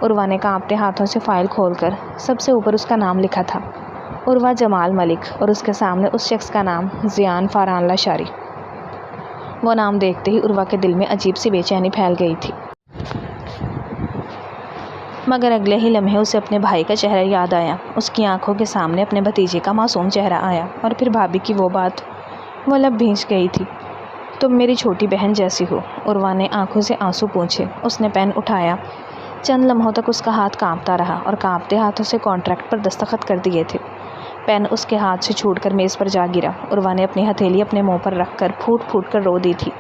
عروہ نے کانپتے ہاتھوں سے فائل کھول کر سب سے اوپر اس کا نام لکھا تھا، عروہ جمال ملک، اور اس کے سامنے اس شخص کا نام، زیان فاران لاشاری۔ وہ نام دیکھتے ہی عروہ کے دل میں عجیب سی بے چینی پھیل گئی تھی، مگر اگلے ہی لمحے اسے اپنے بھائی کا چہرہ یاد آیا۔ اس کی آنکھوں کے سامنے اپنے بھتیجے کا معصوم چہرہ آیا، اور پھر بھابھی کی وہ بات، وہ لب بھینچ گئی تھی۔ تم میری چھوٹی بہن جیسی ہو۔ عروہ نے آنکھوں سے آنسو پونچھے۔ اس نے پین اٹھایا۔ چند لمحوں تک اس کا ہاتھ کانپتا رہا اور کانپتے ہاتھوں سے کانٹریکٹ پر دستخط کر دیے تھے۔ پین اس کے ہاتھ سے چھوٹ کر میز پر جا گرا۔ عروہ نے اپنی ہتھیلی اپنے منہ پر رکھ کر پھوٹ پھوٹ کر رو دی تھی۔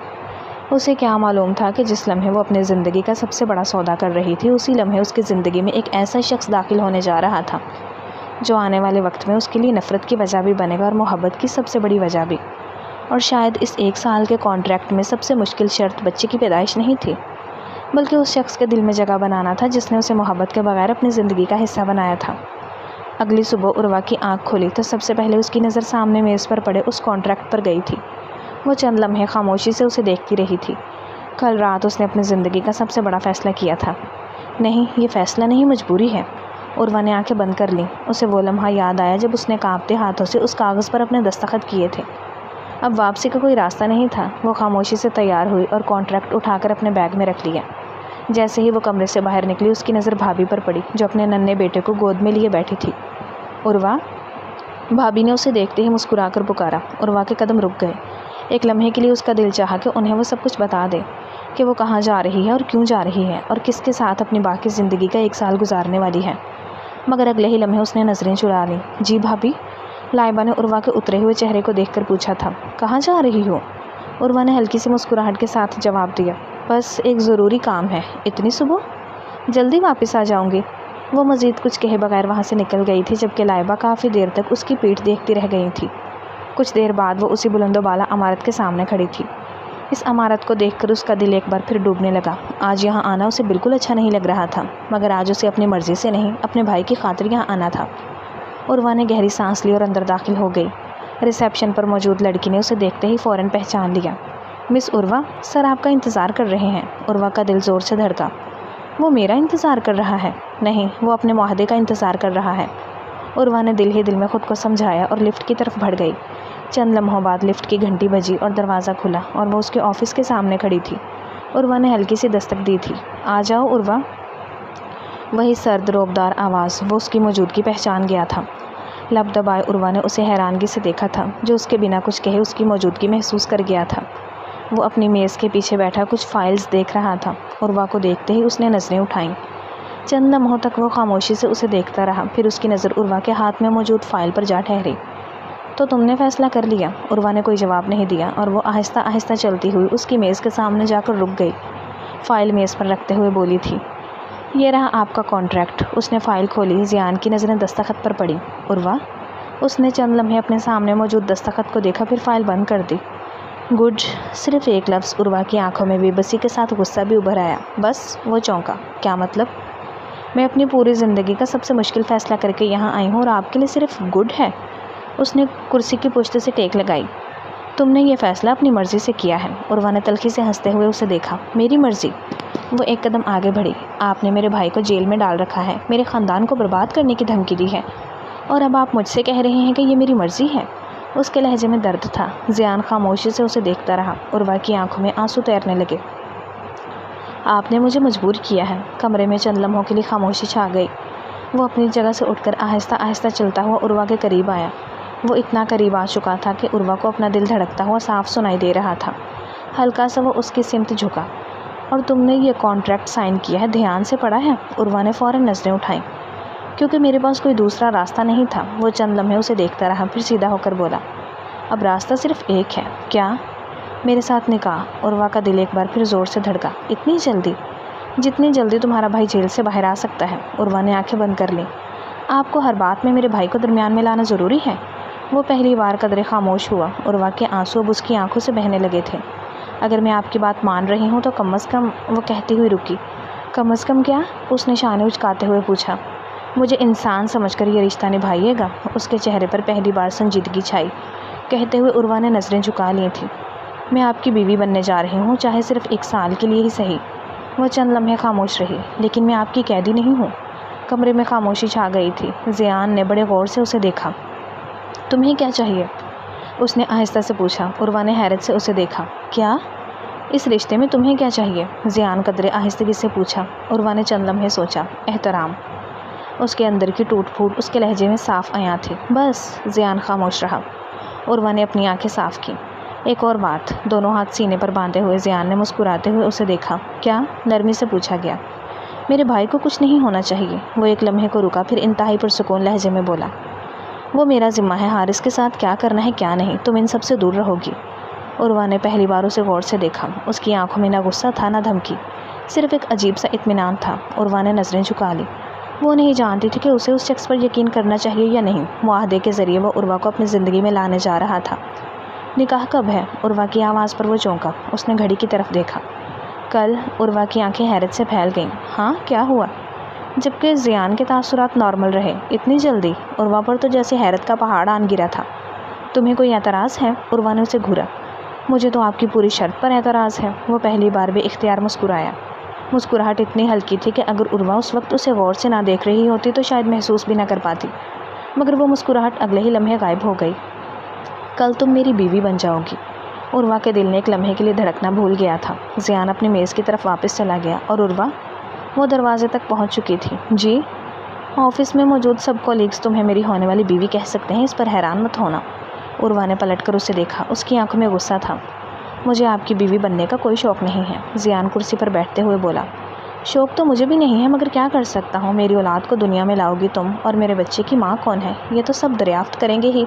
اسے کیا معلوم تھا کہ جس لمحے وہ اپنی زندگی کا سب سے بڑا سودا کر رہی تھی، اسی لمحے اس کی زندگی میں ایک ایسا شخص داخل ہونے جا رہا تھا جو آنے والے وقت میں اس کے لیے نفرت کی وجہ بھی بنے گا اور محبت کی سب سے بڑی وجہ بھی۔ اور شاید اس 1 سال کے کانٹریکٹ میں سب سے مشکل شرط بچے کی پیدائش نہیں تھی، بلکہ اس شخص کے دل میں جگہ بنانا تھا جس نے اسے محبت کے بغیر اپنی زندگی کا حصہ بنایا تھا۔ اگلی صبح عروہ کی آنکھ کھلی تو سب سے پہلے اس کی نظر سامنے میز پر پڑے اس کانٹریکٹ پر گئی تھی۔ وہ چند لمحے خاموشی سے اسے دیکھتی رہی تھی۔ کل رات اس نے اپنی زندگی کا سب سے بڑا فیصلہ کیا تھا۔ نہیں، یہ فیصلہ نہیں، مجبوری ہے۔ عروہ نے آنکھیں بند کر لیں۔ اسے وہ لمحہ یاد آیا جب اس نے کانپتے ہاتھوں سے اس کاغذ پر اپنے دستخط کیے تھے۔ اب واپسی کا کوئی راستہ نہیں تھا۔ وہ خاموشی سے تیار ہوئی اور کانٹریکٹ اٹھا کر اپنے بیگ میں رکھ لیا۔ جیسے ہی وہ کمرے سے باہر نکلی، اس کی نظر بھابھی پر پڑی جو اپنے ننھے بیٹے کو گود میں لیے بیٹھی تھی۔ عروہ! بھابھی نے اسے دیکھتے ہی مسکرا کر پکارا۔ عروہ کے قدم رک گئے۔ ایک لمحے کے لیے اس کا دل چاہا کہ انہیں وہ سب کچھ بتا دے، کہ وہ کہاں جا رہی ہے اور کیوں جا رہی ہے اور کس کے ساتھ اپنی باقی زندگی کا 1 سال گزارنے والی ہے، مگر اگلے ہی لمحے اس نے نظریں چرا لیں۔ جی بھابھی؟ لائبہ نے عروہ کے اترے ہوئے چہرے کو دیکھ کر پوچھا تھا۔ کہاں جا رہی ہو؟ عروہ نے ہلکی سی مسکراہٹ کے ساتھ جواب دیا، بس ایک ضروری کام ہے۔ اتنی صبح؟ جلدی واپس آ جاؤں گی۔ وہ مزید کچھ کہے بغیر وہاں سے نکل گئی تھی، جبکہ لائبہ کافی دیر تک اس کی پیٹھ دیکھتی رہ گئی تھی۔ کچھ دیر بعد وہ اسی بلند و بالا عمارت کے سامنے کھڑی تھی۔ اس عمارت کو دیکھ کر اس کا دل ایک بار پھر ڈوبنے لگا۔ آج یہاں آنا اسے بالکل اچھا نہیں لگ رہا تھا، مگر آج اسے اپنی مرضی سے نہیں، اپنے بھائی کی خاطر یہاں آنا تھا۔ عروہ نے گہری سانس لی اور اندر داخل ہو گئی۔ ریسیپشن پر موجود لڑکی نے اسے دیکھتے ہی فوراً پہچان لیا۔ مس عروہ، سر آپ کا انتظار کر رہے ہیں۔ عروہ کا دل زور سے دھڑکا۔ وہ میرا انتظار کر رہا ہے؟ نہیں، وہ اپنے معاہدے کا انتظار کر رہا ہے۔ عروہ نے دل ہی دل میں خود کو سمجھایا اور لفٹ کی طرف بڑھ گئی۔ چند لمحوں بعد لفٹ کی گھنٹی بجی اور دروازہ کھلا اور وہ اس کے آفس کے سامنے کھڑی تھی۔ عروہ نے ہلکی سی دستک دی تھی۔ آ جاؤ عروہ۔ وہی سرد روبدار آواز، وہ اس کی موجودگی پہچان گیا تھا۔ لب دبائے عروہ نے اسے حیرانگی سے دیکھا تھا، جو اس کے بنا کچھ کہے اس کی موجودگی محسوس کر گیا تھا۔ وہ اپنی میز کے پیچھے بیٹھا کچھ فائلز دیکھ رہا تھا۔ عروہ کو دیکھتے ہی اس نے نظریں اٹھائیں۔ چند لمحوں تک وہ خاموشی سے اسے دیکھتا رہا، پھر اس کی نظر عروہ کے ہاتھ میں موجود فائل پر جا ٹھہری۔ تو تم نے فیصلہ کر لیا؟ عروہ نے کوئی جواب نہیں دیا اور وہ آہستہ آہستہ چلتی ہوئی اس کی میز کے سامنے جا کر رک گئی۔ فائل میز پر رکھتے ہوئے بولی تھی، یہ رہا آپ کا کانٹریکٹ۔ اس نے فائل کھولی، زیان کی نظریں دستخط پر پڑی۔ عروہ، اس نے چند لمحے اپنے سامنے موجود دستخط کو دیکھا، پھر فائل بند کر دی۔ گڈ، صرف ایک لفظ۔ عروہ کی آنکھوں میں بے بسی کے ساتھ غصہ بھی ابھر آیا۔ بس؟ وہ چونکا۔ کیا مطلب؟ میں اپنی پوری زندگی کا سب سے مشکل فیصلہ کر کے یہاں آئی ہوں اور آپ کے لیے صرف گڈ ہے؟ اس نے کرسی کی پشت سے ٹیک لگائی۔ تم نے یہ فیصلہ اپنی مرضی سے کیا ہے۔ عروہ نے تلخی سے ہنستے ہوئے اسے دیکھا۔ میری مرضی؟ وہ ایک قدم آگے بڑھی۔ آپ نے میرے بھائی کو جیل میں ڈال رکھا ہے، میرے خاندان کو برباد کرنے کی دھمکی دی ہے، اور اب آپ مجھ سے کہہ رہے ہیں کہ یہ میری مرضی ہے؟ اس کے لہجے میں درد تھا۔ زیان خاموشی سے اسے دیکھتا رہا۔ عروہ کی آنکھوں میں آنسو تیرنے لگے۔ آپ نے مجھے مجبور کیا ہے۔ کمرے میں چند لمحوں کے لیے خاموشی چھا گئی۔ وہ اپنی جگہ سے اٹھ کر آہستہ آہستہ چلتا ہوا عروہ کے قریب آیا۔ وہ اتنا قریب آ چکا تھا کہ عروہ کو اپنا دل دھڑکتا ہوا صاف سنائی دے رہا تھا۔ ہلکا سا وہ اس کی سمت جھکا۔ اور تم نے یہ کانٹریکٹ سائن کیا ہے، دھیان سے پڑھا ہے؟ عروہ نے فوراً نظریں اٹھائیں۔ کیونکہ میرے پاس کوئی دوسرا راستہ نہیں تھا۔ وہ چند لمحے اسے دیکھتا رہا، پھر سیدھا ہو کر بولا، اب راستہ صرف ایک ہے۔ کیا؟ میرے ساتھ نکاح۔ عروہ کا دل ایک بار پھر زور سے دھڑکا۔ اتنی جلدی؟ جتنی جلدی تمہارا بھائی جیل سے باہر آ سکتا ہے۔ عروہ نے آنکھیں بند کر لیں۔ آپ کو ہر بات میں میرے بھائی کو درمیان میں لانا ضروری ہے؟ وہ پہلی بار قدرے خاموش ہوا۔ عروہ کے آنسو اب اس کی آنکھوں سے بہنے لگے تھے۔ اگر میں آپ کی بات مان رہی ہوں تو کم از کم، وہ کہتی ہوئی رکی۔ کم از کم کیا؟ اس نے شانے اچکاتے ہوئے پوچھا۔ مجھے انسان سمجھ کر یہ رشتہ نبھائیے گا؟ اس کے چہرے پر پہلی بار سنجیدگی چھائی۔ کہتے ہوئے عروہ نے نظریں جھکا لی تھیں۔ میں آپ کی بیوی بننے جا رہی ہوں، چاہے صرف ایک سال کے لیے ہی صحیح۔ وہ چند لمحے خاموش رہی۔ لیکن میں آپ کی قیدی نہیں ہوں۔ کمرے میں خاموشی چھا گئی تھی۔ زیان نے بڑے غور سے اسے دیکھا۔ تمہیں کیا چاہیے؟ اس نے آہستہ سے پوچھا۔ عروہ نے حیرت سے اسے دیکھا۔ کیا؟ اس رشتے میں تمہیں کیا چاہیے؟ زیان قدرے آہستگی سے پوچھا۔ عروہ نے چند لمحے سوچا۔ احترام۔ اس کے اندر کی ٹوٹ پھوٹ اس کے لہجے میں صاف عیاں تھی۔ بس؟ زیان خاموش رہا۔ عروہ نے اپنی آنکھیں صاف کی۔ ایک اور بات۔ دونوں ہاتھ سینے پر باندھے ہوئے زیان نے مسکراتے ہوئے اسے دیکھا۔ کیا؟ نرمی سے پوچھا گیا۔ میرے بھائی کو کچھ نہیں ہونا چاہیے۔ وہ ایک لمحے کو رکا، پھر انتہائی پرسکون لہجے میں بولا، وہ میرا ذمہ ہے حارث کے ساتھ کیا کرنا ہے کیا نہیں، تم ان سب سے دور رہو گی۔ عروہ نے پہلی بار اسے غور سے دیکھا۔ اس کی آنکھوں میں نہ غصہ تھا نہ دھمکی، صرف ایک عجیب سا اطمینان تھا۔ عروہ نے نظریں جھکا لی۔ وہ نہیں جانتی تھی کہ اسے اس شخص پر یقین کرنا چاہیے یا نہیں۔ معاہدے کے ذریعے وہ عروہ کو اپنی زندگی میں لانے جا رہا تھا۔ نکاح کب ہے؟ عروہ کی آواز پر وہ چونکا۔ اس نے گھڑی کی طرف دیکھا۔ کل۔ عروہ کی آنکھیں حیرت سے پھیل گئیں۔ ہاں، کیا ہوا؟ جبکہ زیان کے تاثرات نارمل رہے، اتنی جلدی؟ عروہ پر تو جیسے حیرت کا پہاڑ آن گرا تھا۔ تمہیں کوئی اعتراض ہے؟ عروہ نے اسے گھورا۔ مجھے تو آپ کی پوری شرط پر اعتراض ہے۔ وہ پہلی بار بے اختیار مسکرایا۔ مسکراہٹ اتنی ہلکی تھی کہ اگر عروہ اس وقت اسے غور سے نہ دیکھ رہی ہوتی تو شاید محسوس بھی نہ کر پاتی، مگر وہ مسکراہٹ اگلے ہی لمحے غائب ہو گئی۔ کل تم میری بیوی بن جاؤ گی۔ عروہ کے دل نے ایک لمحے کے لیے دھڑکنا بھول گیا تھا۔ زیان اپنی میز کی طرف واپس چلا گیا۔ اور عروہ؟ وہ دروازے تک پہنچ چکی تھی۔ جی؟ آفس میں موجود سب کولیگز تمہیں میری ہونے والی بیوی کہہ سکتے ہیں، اس پر حیران مت ہونا۔ عروہ نے پلٹ کر اسے دیکھا۔ اس کی آنکھوں میں غصہ تھا۔ مجھے آپ کی بیوی بننے کا کوئی شوق نہیں ہے، زیان کرسی پر بیٹھتے ہوئے بولا۔ شوق تو مجھے بھی نہیں ہے، مگر کیا کر سکتا ہوں، میری اولاد کو دنیا میں لاؤ گی تم، اور میرے بچے کی ماں کون ہے یہ تو سب دریافت کریں گے ہی۔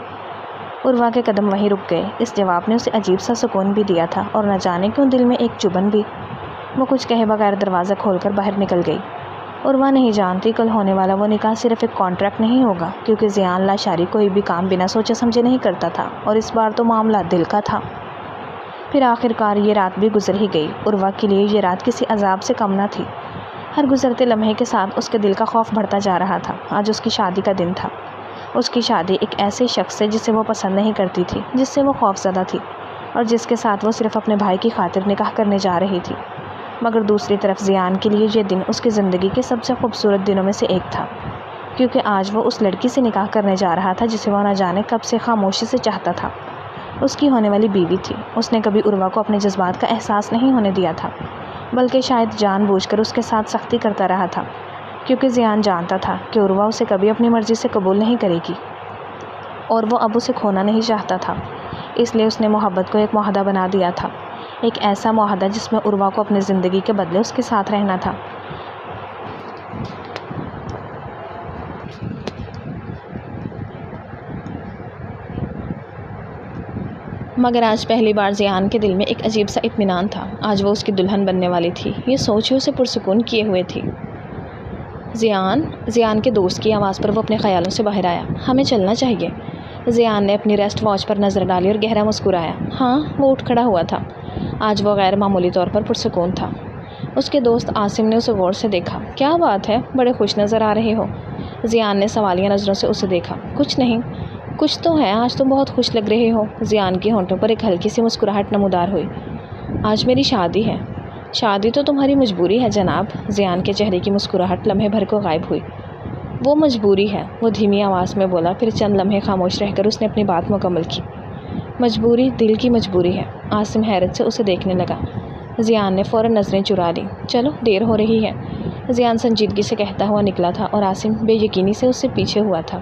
عروہ کے قدم وہیں رک گئے۔ اس جواب نے اسے عجیب سا سکون بھی دیا تھا، اور نہ جانے کیوں دل میں ایک چبھن بھی۔ وہ کچھ کہے بغیر دروازہ کھول کر باہر نکل گئی۔ عروہ نہیں جانتی کل ہونے والا وہ نکاح صرف ایک کانٹریکٹ نہیں ہوگا، کیونکہ زیان لاشاری کوئی بھی کام بنا سوچے سمجھے نہیں کرتا تھا، اور اس بار تو معاملہ دل کا تھا۔ پھر آخرکار یہ رات بھی گزر ہی گئی۔ عروہ کے لیے یہ رات کسی عذاب سے کم نہ تھی۔ ہر گزرتے لمحے کے ساتھ اس کے دل کا خوف بڑھتا جا رہا تھا۔ آج اس کی شادی کا دن تھا۔ اس کی شادی ایک ایسے شخص سے جسے وہ پسند نہیں کرتی تھی، جس سے وہ خوفزدہ تھی، اور جس کے ساتھ وہ صرف اپنے بھائی کی خاطر نکاح کرنے جا رہی تھی۔ مگر دوسری طرف زیان کے لیے یہ دن اس کی زندگی کے سب سے خوبصورت دنوں میں سے ایک تھا، کیونکہ آج وہ اس لڑکی سے نکاح کرنے جا رہا تھا جسے وہ نہ جانے کب سے خاموشی سے چاہتا تھا۔ اس کی ہونے والی بیوی تھی۔ اس نے کبھی عروہ کو اپنے جذبات کا احساس نہیں ہونے دیا تھا، بلکہ شاید جان بوجھ کر اس کے ساتھ سختی کرتا رہا تھا، کیونکہ زیان جانتا تھا کہ عروہ اسے کبھی اپنی مرضی سے قبول نہیں کرے گی۔ اور وہ اب اسے کھونا نہیں چاہتا تھا، اس لیے اس نے محبت کو ایک معاہدہ بنا دیا تھا، ایک ایسا معاہدہ جس میں عروہ کو اپنی زندگی کے بدلے اس کے ساتھ رہنا تھا۔ مگر آج پہلی بار زیان کے دل میں ایک عجیب سا اطمینان تھا۔ آج وہ اس کی دلہن بننے والی تھی، یہ سوچ ہی اسے پرسکون کیے ہوئے تھی۔ زیان کے دوست کی آواز پر وہ اپنے خیالوں سے باہر آیا۔ ہمیں چلنا چاہیے۔ زیان نے اپنی ریسٹ واچ پر نظر ڈالی اور گہرا مسکرایا۔ ہاں، وہ اٹھ کھڑا ہوا تھا۔ آج وہ غیر معمولی طور پر پرسکون تھا۔ اس کے دوست عاصم نے اسے غور سے دیکھا۔ کیا بات ہے، بڑے خوش نظر آ رہے ہو؟ زیان نے سوالیہ نظروں سے اسے دیکھا۔ کچھ نہیں، کچھ تو ہے، آج تم بہت خوش لگ رہے ہو۔ زیان کے ہونٹوں پر ایک ہلکی سی مسکراہٹ نمودار ہوئی۔ آج میری شادی ہے۔ شادی تو تمہاری مجبوری ہے جناب۔ زیان کے چہرے کی مسکراہٹ لمحے بھر کو غائب ہوئی۔ وہ مجبوری ہے، وہ دھیمی آواز میں بولا، پھر چند لمحے خاموش رہ کر اس نے اپنی بات مکمل کی۔ مجبوری دل کی مجبوری ہے۔ عاصم حیرت سے اسے دیکھنے لگا۔ زیان نے فوراً نظریں چرا لیں۔ چلو، دیر ہو رہی ہے۔ زیان سنجیدگی سے کہتا ہوا نکلا تھا اور عاصم بے یقینی سے اس سے پیچھے ہوا تھا۔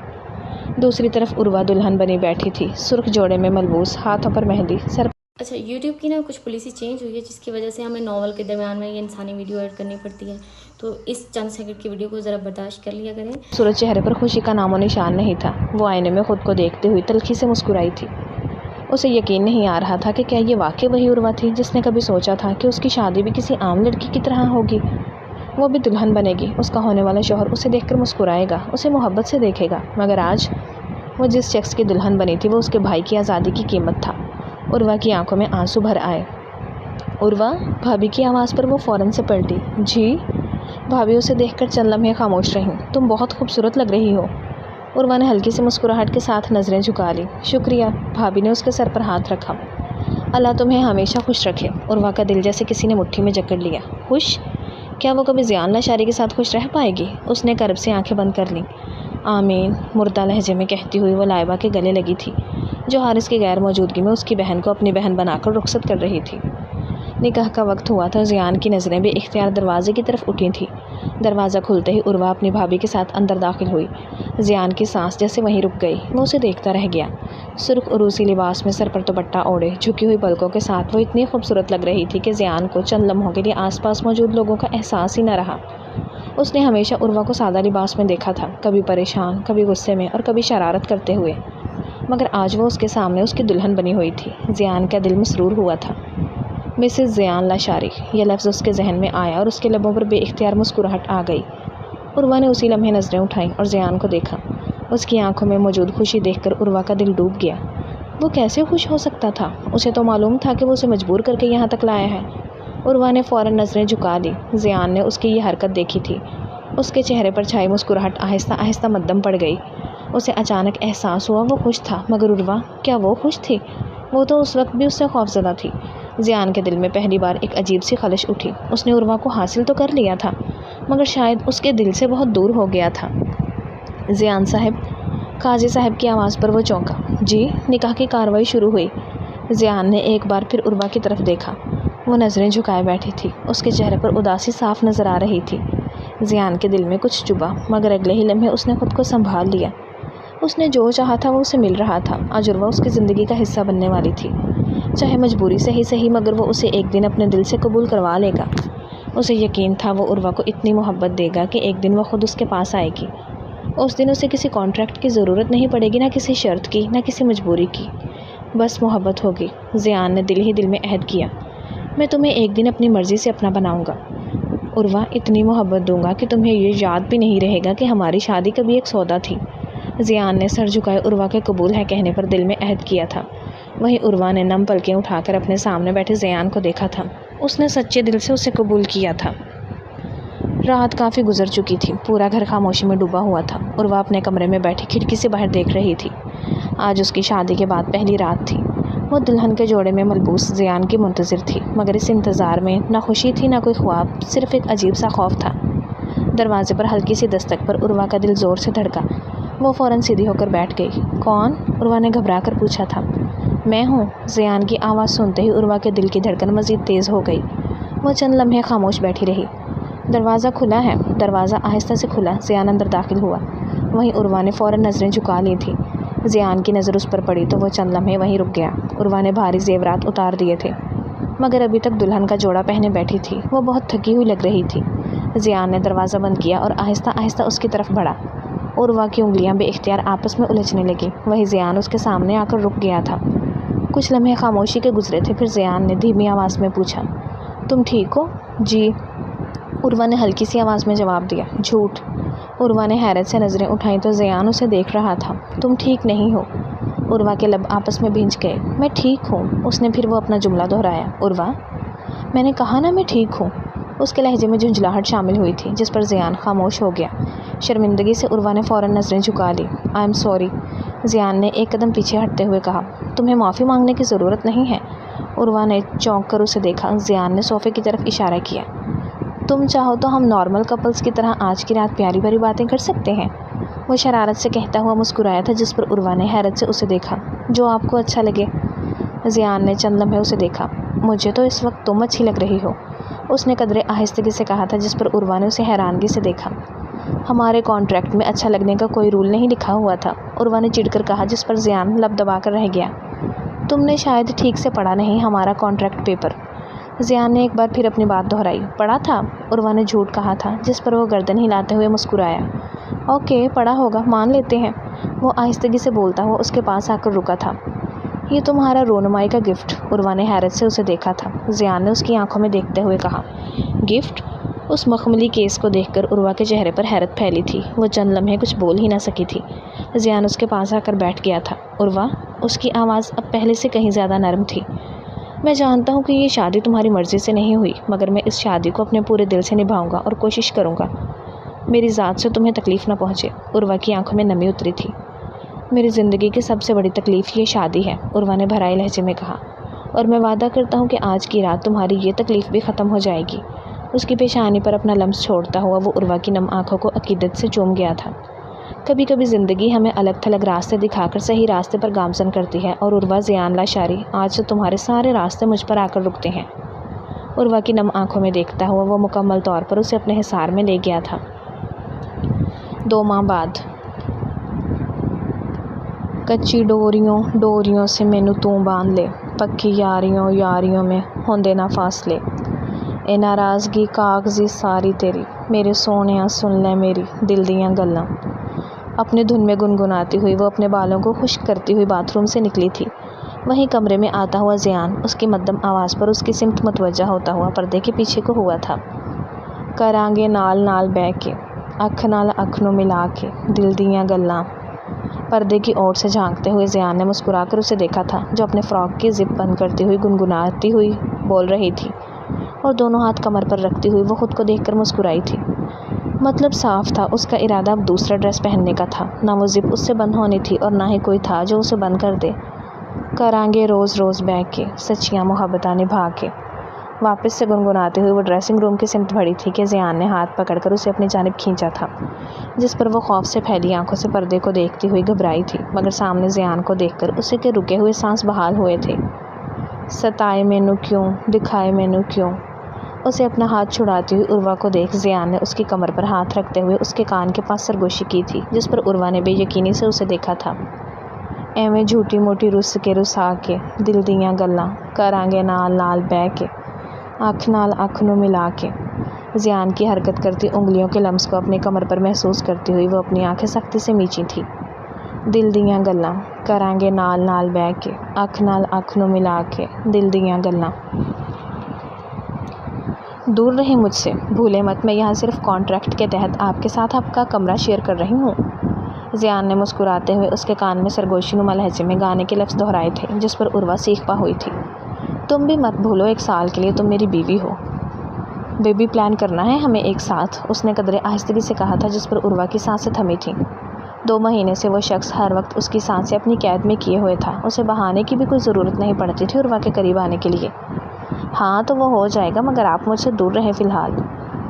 دوسری طرف عروہ دلہن بنی بیٹھی تھی، سرخ جوڑے میں ملبوس، ہاتھوں پر مہندی، سر۔ اچھا، یوٹیوب کی نا کچھ پالیسی چینج ہوئی ہے جس کی وجہ سے ہمیں ناول کے درمیان میں یہ انسانی ویڈیو ایڈ کرنی پڑتی ہے، تو اس چند سیکنڈ کی ویڈیو کو ذرا برداشت کر لیا کریں۔ سورج چہرے پر خوشی کا نام و نشان نہیں تھا۔ وہ آئینے میں خود کو دیکھتے ہوئی تلخی سے مسکرائی تھی۔ اسے یقین نہیں آ رہا تھا کہ کیا یہ واقعی وہی عروہ تھی جس نے کبھی سوچا تھا کہ اس کی شادی بھی کسی عام لڑکی کی طرح ہوگی، وہ بھی دلہن بنے گی، اس کا ہونے والا شوہر اسے دیکھ کر مسکرائے گا، اسے محبت سے دیکھے گا۔ مگر آج وہ جس شخص کی دلہن بنی تھی وہ اس کے بھائی کی آزادی کی قیمت تھا۔ عروہ کی آنکھوں میں آنسو بھر آئے۔ عروہ، بھابھی کی آواز پر وہ فوراً سے پلٹی۔ جی؟ بھابھی اسے دیکھ کر چند لمحے خاموش رہیں۔ تم بہت خوبصورت لگ رہی ہو۔ عروہ نے ہلکی سی مسکراہٹ کے ساتھ نظریں جھکا لی۔ شکریہ۔ بھابھی نے اس کے سر پر ہاتھ رکھا۔ اللہ تمہیں ہمیشہ خوش رکھے۔ عروہ کا دل جیسے کسی نے مٹھی میں جکڑ لیا۔ خوش؟ کیا وہ کبھی زیان لاشاری کے ساتھ خوش رہ پائے گی؟ اس نے کرب سے آنکھیں بند کر لیں۔ آمین، مردہ لہجے میں کہتی ہوئی وہ لائبہ کے گلے لگی تھی، جو حارث کی غیر موجودگی میں اس کی بہن کو اپنی بہن بنا کر رخصت کر رہی تھی۔ نکاح کا وقت ہوا تھا۔ زیان کی نظریں بے اختیار دروازے کی طرف اٹھی تھیں۔ دروازہ کھلتے ہی عروہ اپنی بھابھی کے ساتھ اندر داخل ہوئی۔ زیان کی سانس جیسے وہیں رک گئی، وہ اسے دیکھتا رہ گیا۔ سرخ عروسی لباس میں سر پر دوپٹہ اوڑھے، جھکی ہوئی پلکوں کے ساتھ وہ اتنی خوبصورت لگ رہی تھی کہ زیان کو چند لمحوں کے لیے آس پاس موجود لوگوں کا احساس ہی نہ رہا۔ اس نے ہمیشہ عروہ کو سادہ لباس میں دیکھا تھا، کبھی پریشان، کبھی غصے میں اور کبھی شرارت کرتے ہوئے، مگر آج وہ اس کے سامنے اس کی دلہن بنی ہوئی تھی۔ زیان کا دل مسرور ہوا تھا۔ مسز زیان لاشاری، یہ لفظ اس کے ذہن میں آیا اور اس کے لبوں پر بے اختیار مسکراہٹ آ گئی۔ عروہ نے اسی لمحے نظریں اٹھائیں اور زیان کو دیکھا۔ اس کی آنکھوں میں موجود خوشی دیکھ کر عروہ کا دل ڈوب گیا۔ وہ کیسے خوش ہو سکتا تھا؟ اسے تو معلوم تھا کہ وہ اسے مجبور کر کے یہاں تک لایا ہے۔ عروہ نے فوراً نظریں جھکا لی۔ زیان نے اس کی یہ حرکت دیکھی تھی۔ اس کے چہرے پر چھائی مسکراہٹ آہستہ آہستہ مدھم پڑ گئی۔ اسے اچانک احساس ہوا وہ خوش تھا، مگر عروہ، کیا وہ خوش تھی؟ وہ تو اس وقت بھی اس سے خوفزدہ تھی۔ زیان کے دل میں پہلی بار ایک عجیب سی خلش اٹھی۔ اس نے عروہ کو حاصل تو کر لیا تھا، مگر شاید اس کے دل سے بہت دور ہو گیا تھا۔ زیان صاحب، قاضی صاحب کی آواز پر وہ چونکا۔ جی؟ نکاح کی کارروائی شروع ہوئی۔ زیان نے ایک بار پھر عروہ کی طرف دیکھا۔ وہ نظریں جھکائے بیٹھی تھی، اس کے چہرے پر اداسی صاف نظر آ رہی تھی۔ زیان کے دل میں کچھ چبھا، مگر اگلے ہی لمحے اس نے خود کو سنبھال لیا۔ اس نے جو چاہا تھا وہ اسے مل رہا تھا۔ آج عروہ اس کی زندگی کا حصہ بننے والی تھی، چاہے مجبوری سے ہی صحیح، مگر وہ اسے ایک دن اپنے دل سے قبول کروا لے گا۔ اسے یقین تھا وہ عروہ کو اتنی محبت دے گا کہ ایک دن وہ خود اس کے پاس آئے گی۔ اس دن اسے کسی کانٹریکٹ کی ضرورت نہیں پڑے گی، نہ کسی شرط کی، نہ کسی مجبوری کی، بس محبت ہوگی۔ زیان نے دل ہی دل میں عہد کیا، میں تمہیں ایک دن اپنی مرضی سے اپنا بناؤں گا عروہ، اتنی محبت دوں گا کہ تمہیں یہ یاد بھی نہیں رہے گا کہ ہماری شادی کبھی ایک سودا تھی۔ زیان نے سر جھکائے عروہ کے قبول ہے کہنے پر دل میں عہد کیا تھا۔ وہیں عروہ نے نم پلکیں اٹھا کر اپنے سامنے بیٹھے زیان کو دیکھا تھا۔ اس نے سچے دل سے اسے قبول کیا تھا۔ رات کافی گزر چکی تھی، پورا گھر خاموشی میں ڈوبا ہوا تھا۔ عروہ اپنے کمرے میں بیٹھی کھڑکی سے باہر دیکھ رہی تھی۔ آج اس کی شادی کے بعد پہلی رات تھی۔ وہ دلہن کے جوڑے میں ملبوس زیان کی منتظر تھی، مگر اس انتظار میں نہ خوشی تھی نہ کوئی خواب، صرف ایک عجیب سا خوف تھا۔ دروازے پر ہلکی سی دستک پر عروہ کا دل زور سے دھڑکا۔ وہ فوراً سیدھی ہو کر بیٹھ گئی۔ کون؟ عروہ نے گھبرا کر پوچھا تھا۔ میں ہوں۔ زیان کی آواز سنتے ہی عروہ کے دل کی دھڑکن مزید تیز ہو گئی۔ وہ چند لمحے خاموش بیٹھی رہی۔ دروازہ کھلا ہے۔ دروازہ آہستہ سے کھلا، زیان اندر داخل ہوا۔ وہیں عروہ نے فوراً نظریں جھکا لی تھیں۔ زیان کی نظر اس پر پڑی تو وہ چند لمحے وہیں رک گیا۔ عروہ نے بھاری زیورات اتار دیے تھے مگر ابھی تک دلہن کا جوڑا پہنے بیٹھی تھی۔ وہ بہت تھکی ہوئی لگ رہی تھی۔ زیان نے دروازہ بند کیا اور آہستہ آہستہ اس کی طرف بڑھا۔ عروہ کی انگلیاں بے اختیار آپس میں الجھنے لگیں۔ وہی زیان اس کے سامنے آ کر رک گیا تھا۔ کچھ لمحے خاموشی کے گزرے تھے، پھر زیان نے دھیمی آواز میں پوچھا، تم ٹھیک ہو؟ جی، عروہ نے ہلکی سی آواز میں جواب دیا۔ جھوٹ۔ عروہ نے حیرت سے نظریں اٹھائیں تو زیان اسے دیکھ رہا تھا۔ تم ٹھیک نہیں ہو۔ عروہ کے لب آپس میں بھنج گئے۔ میں ٹھیک ہوں۔ اس نے پھر وہ اپنا جملہ دہرایا۔ عروہ، میں نے کہا نا میں ٹھیک ہوں۔ اس کے لہجے میں جھنجھلاہٹ شامل ہوئی تھی جس پر زیان خاموش ہو گیا۔ شرمندگی سے عروہ نے فوراً نظریں جھکا لی۔ آئی ایم سوری، زیان نے ایک قدم پیچھے ہٹتے ہوئے کہا۔ تمہیں معافی مانگنے کی ضرورت نہیں ہے۔ عروہ نے چونک کر اسے دیکھا۔ زیان نے صوفے کی طرف اشارہ کیا۔ تم چاہو تو ہم نارمل کپلز کی طرح آج کی رات پیاری پیاری باتیں کر سکتے ہیں، وہ شرارت سے کہتا ہوا مسکرایا تھا جس پر عروہ نے حیرت سے اسے دیکھا۔ جو آپ کو اچھا لگے۔ زیان نے چند لمحے اسے دیکھا۔ مجھے تو اس وقت تم اچھی لگ رہی ہو، اس نے قدرے آہستگی سے کہا تھا جس پر عروہ نے اسے حیرانگی سے دیکھا۔ ہمارے کانٹریکٹ میں اچھا لگنے کا کوئی رول نہیں لکھا ہوا تھا، عروہ نے چڑھ کر کہا جس پر زیان لب دبا کر رہ گیا۔ تم نے شاید ٹھیک سے پڑھا نہیں ہمارا کانٹریکٹ پیپر، زیان نے ایک بار پھر اپنی بات دہرائی۔ پڑھا تھا؟ عروہ نے جھوٹ کہا تھا جس پر وہ گردن ہلاتے ہوئے مسکرایا۔ اوکے، پڑھا ہوگا، مان لیتے ہیں، وہ آہستگی سے بولتا ہوا اس کے پاس آ کر رکا تھا۔ یہ تمہارا رونمائی کا گفٹ، عروہ نے حیرت سے اسے دیکھا تھا۔ زیان نے اس کی آنکھوں میں دیکھتے ہوئے کہا۔ گفٹ؟ اس مخملی کیس کو دیکھ کر عروہ کے چہرے پر حیرت پھیلی تھی۔ وہ چند لمحے کچھ بول ہی نہ سکی تھی۔ زیان اس کے پاس آ کر بیٹھ گیا تھا۔ عروہ، اس کی آواز اب پہلے سے کہیں زیادہ نرم تھی، میں جانتا ہوں کہ یہ شادی تمہاری مرضی سے نہیں ہوئی، مگر میں اس شادی کو اپنے پورے دل سے نبھاؤں گا اور کوشش کروں گا میری ذات سے تمہیں تکلیف نہ پہنچے۔ عروہ کی آنکھوں میں نمی اتری تھی۔ میری زندگی کی سب سے بڑی تکلیف یہ شادی ہے، عروہ نے بھرائے لہجے میں کہا، اور میں وعدہ کرتا ہوں کہ آج کی رات تمہاری یہ تکلیف بھی ختم ہو جائے گی۔ اس کی پیشانی پر اپنا لمس چھوڑتا ہوا وہ عروہ کی نم آنکھوں کو عقیدت سے چوم گیا تھا۔ کبھی کبھی زندگی ہمیں الگ تھلگ راستے دکھا کر صحیح راستے پر گامزن کرتی ہے، اور عروہ زیان لاشاری، آج سے تمہارے سارے راستے مجھ پر آ کر رکتے ہیں۔ عروہ کی نم آنکھوں میں دیکھتا ہوا وہ مکمل طور پر اسے اپنے حصار میں لے گیا تھا۔ 2 ماہ بعد۔ کچی ڈوریوں سے مینوں توں باندھ لے، پکی یاریوں میں ہوندے نہ فاصلے، اے ناراضگی کاغذی ساری تیری، میرے سونیاں سن لے میری دل دیاں گلاں۔ اپنے دھن میں گنگناتی ہوئی وہ اپنے بالوں کو خشک کرتی ہوئی باتھ روم سے نکلی تھی۔ وہیں کمرے میں آتا ہوا زیان اس کی مدھم آواز پر اس کی سمت متوجہ ہوتا ہوا پردے کے پیچھے کو ہوا تھا۔ کرانگے نال نال بہ کے، اکھ نال اکھ نوں ملا کے، دل دیاں گلاں۔ پردے کی اوٹ سے جھانکتے ہوئے زیان نے مسکرا کر اسے دیکھا تھا جو اپنے فراک کی زپ بند کرتی ہوئی گنگناتی ہوئی بول رہی تھی، اور دونوں ہاتھ کمر پر رکھتی ہوئی وہ خود کو دیکھ کر مسکرائی تھی۔ مطلب صاف تھا، اس کا ارادہ اب دوسرا ڈریس پہننے کا تھا۔ نہ وہ زپ اس سے بند ہونی تھی اور نہ ہی کوئی تھا جو اسے بند کر دے۔ کرانگے روز روز بہ کے، سچیاں محبتاں نبھا کے، واپس سے گنگناتے ہوئے وہ ڈریسنگ روم کی سمت بڑھی تھی کہ زیان نے ہاتھ پکڑ کر اسے اپنی جانب کھینچا تھا، جس پر وہ خوف سے پھیلی آنکھوں سے پردے کو دیکھتی ہوئی گھبرائی تھی، مگر سامنے زیان کو دیکھ کر اسے کے رکے ہوئے سانس بحال ہوئے تھے۔ ستائے مینوں کیوں، دکھائے مینوں کیوں، اسے اپنا ہاتھ چھڑاتی ہوئی عروہ کو دیکھ زیان نے اس کی کمر پر ہاتھ رکھتے ہوئے اس کے کان کے پاس سرگوشی کی تھی، جس پر عروہ نے بے یقینی سے اسے دیکھا تھا۔ ایویں جھوٹی موٹی رس کے رسا کے، دل دیاں گلاں، کرانگے نال نال بہ کے، اکھ نال اکھ نوں ملا کے۔ زیان کی حرکت کرتی انگلیوں کے لمس کو اپنی کمر پر محسوس کرتی ہوئی وہ اپنی آنکھیں سختی سے میچی تھی۔ دل دیاں گلاں، کرانگے نال نال بہ کے، اکھ نال اکھ نوں ملا کے، دل دیاں گلاں۔ دور رہیں مجھ سے، بھولے مت میں یہاں صرف کانٹریکٹ کے تحت آپ کے ساتھ آپ کا کمرہ شیئر کر رہی ہوں۔ زیان نے مسکراتے ہوئے اس کے کان میں سرگوشی نما لہجے میں گانے کے لفظ دہرائے تھے، جس پر عروہ سیخ پا ہوئی تھی۔ تم بھی مت بھولو 1 سال کے لیے تم میری بیوی ہو۔ بیبی پلان کرنا ہے ہمیں ایک ساتھ، اس نے قدرے آہستگی سے کہا تھا جس پر عروہ کی سانسیں تھمی تھیں۔ 2 مہینے سے وہ شخص ہر وقت اس کی سانسیں اپنی قید میں کیے ہوئے تھا، اسے بہانے کی بھی کوئی ضرورت نہیں پڑتی تھی عروہ کے قریب آنے کے لیے۔ ہاں تو وہ ہو جائے گا، مگر آپ مجھ سے دور رہیں فی الحال۔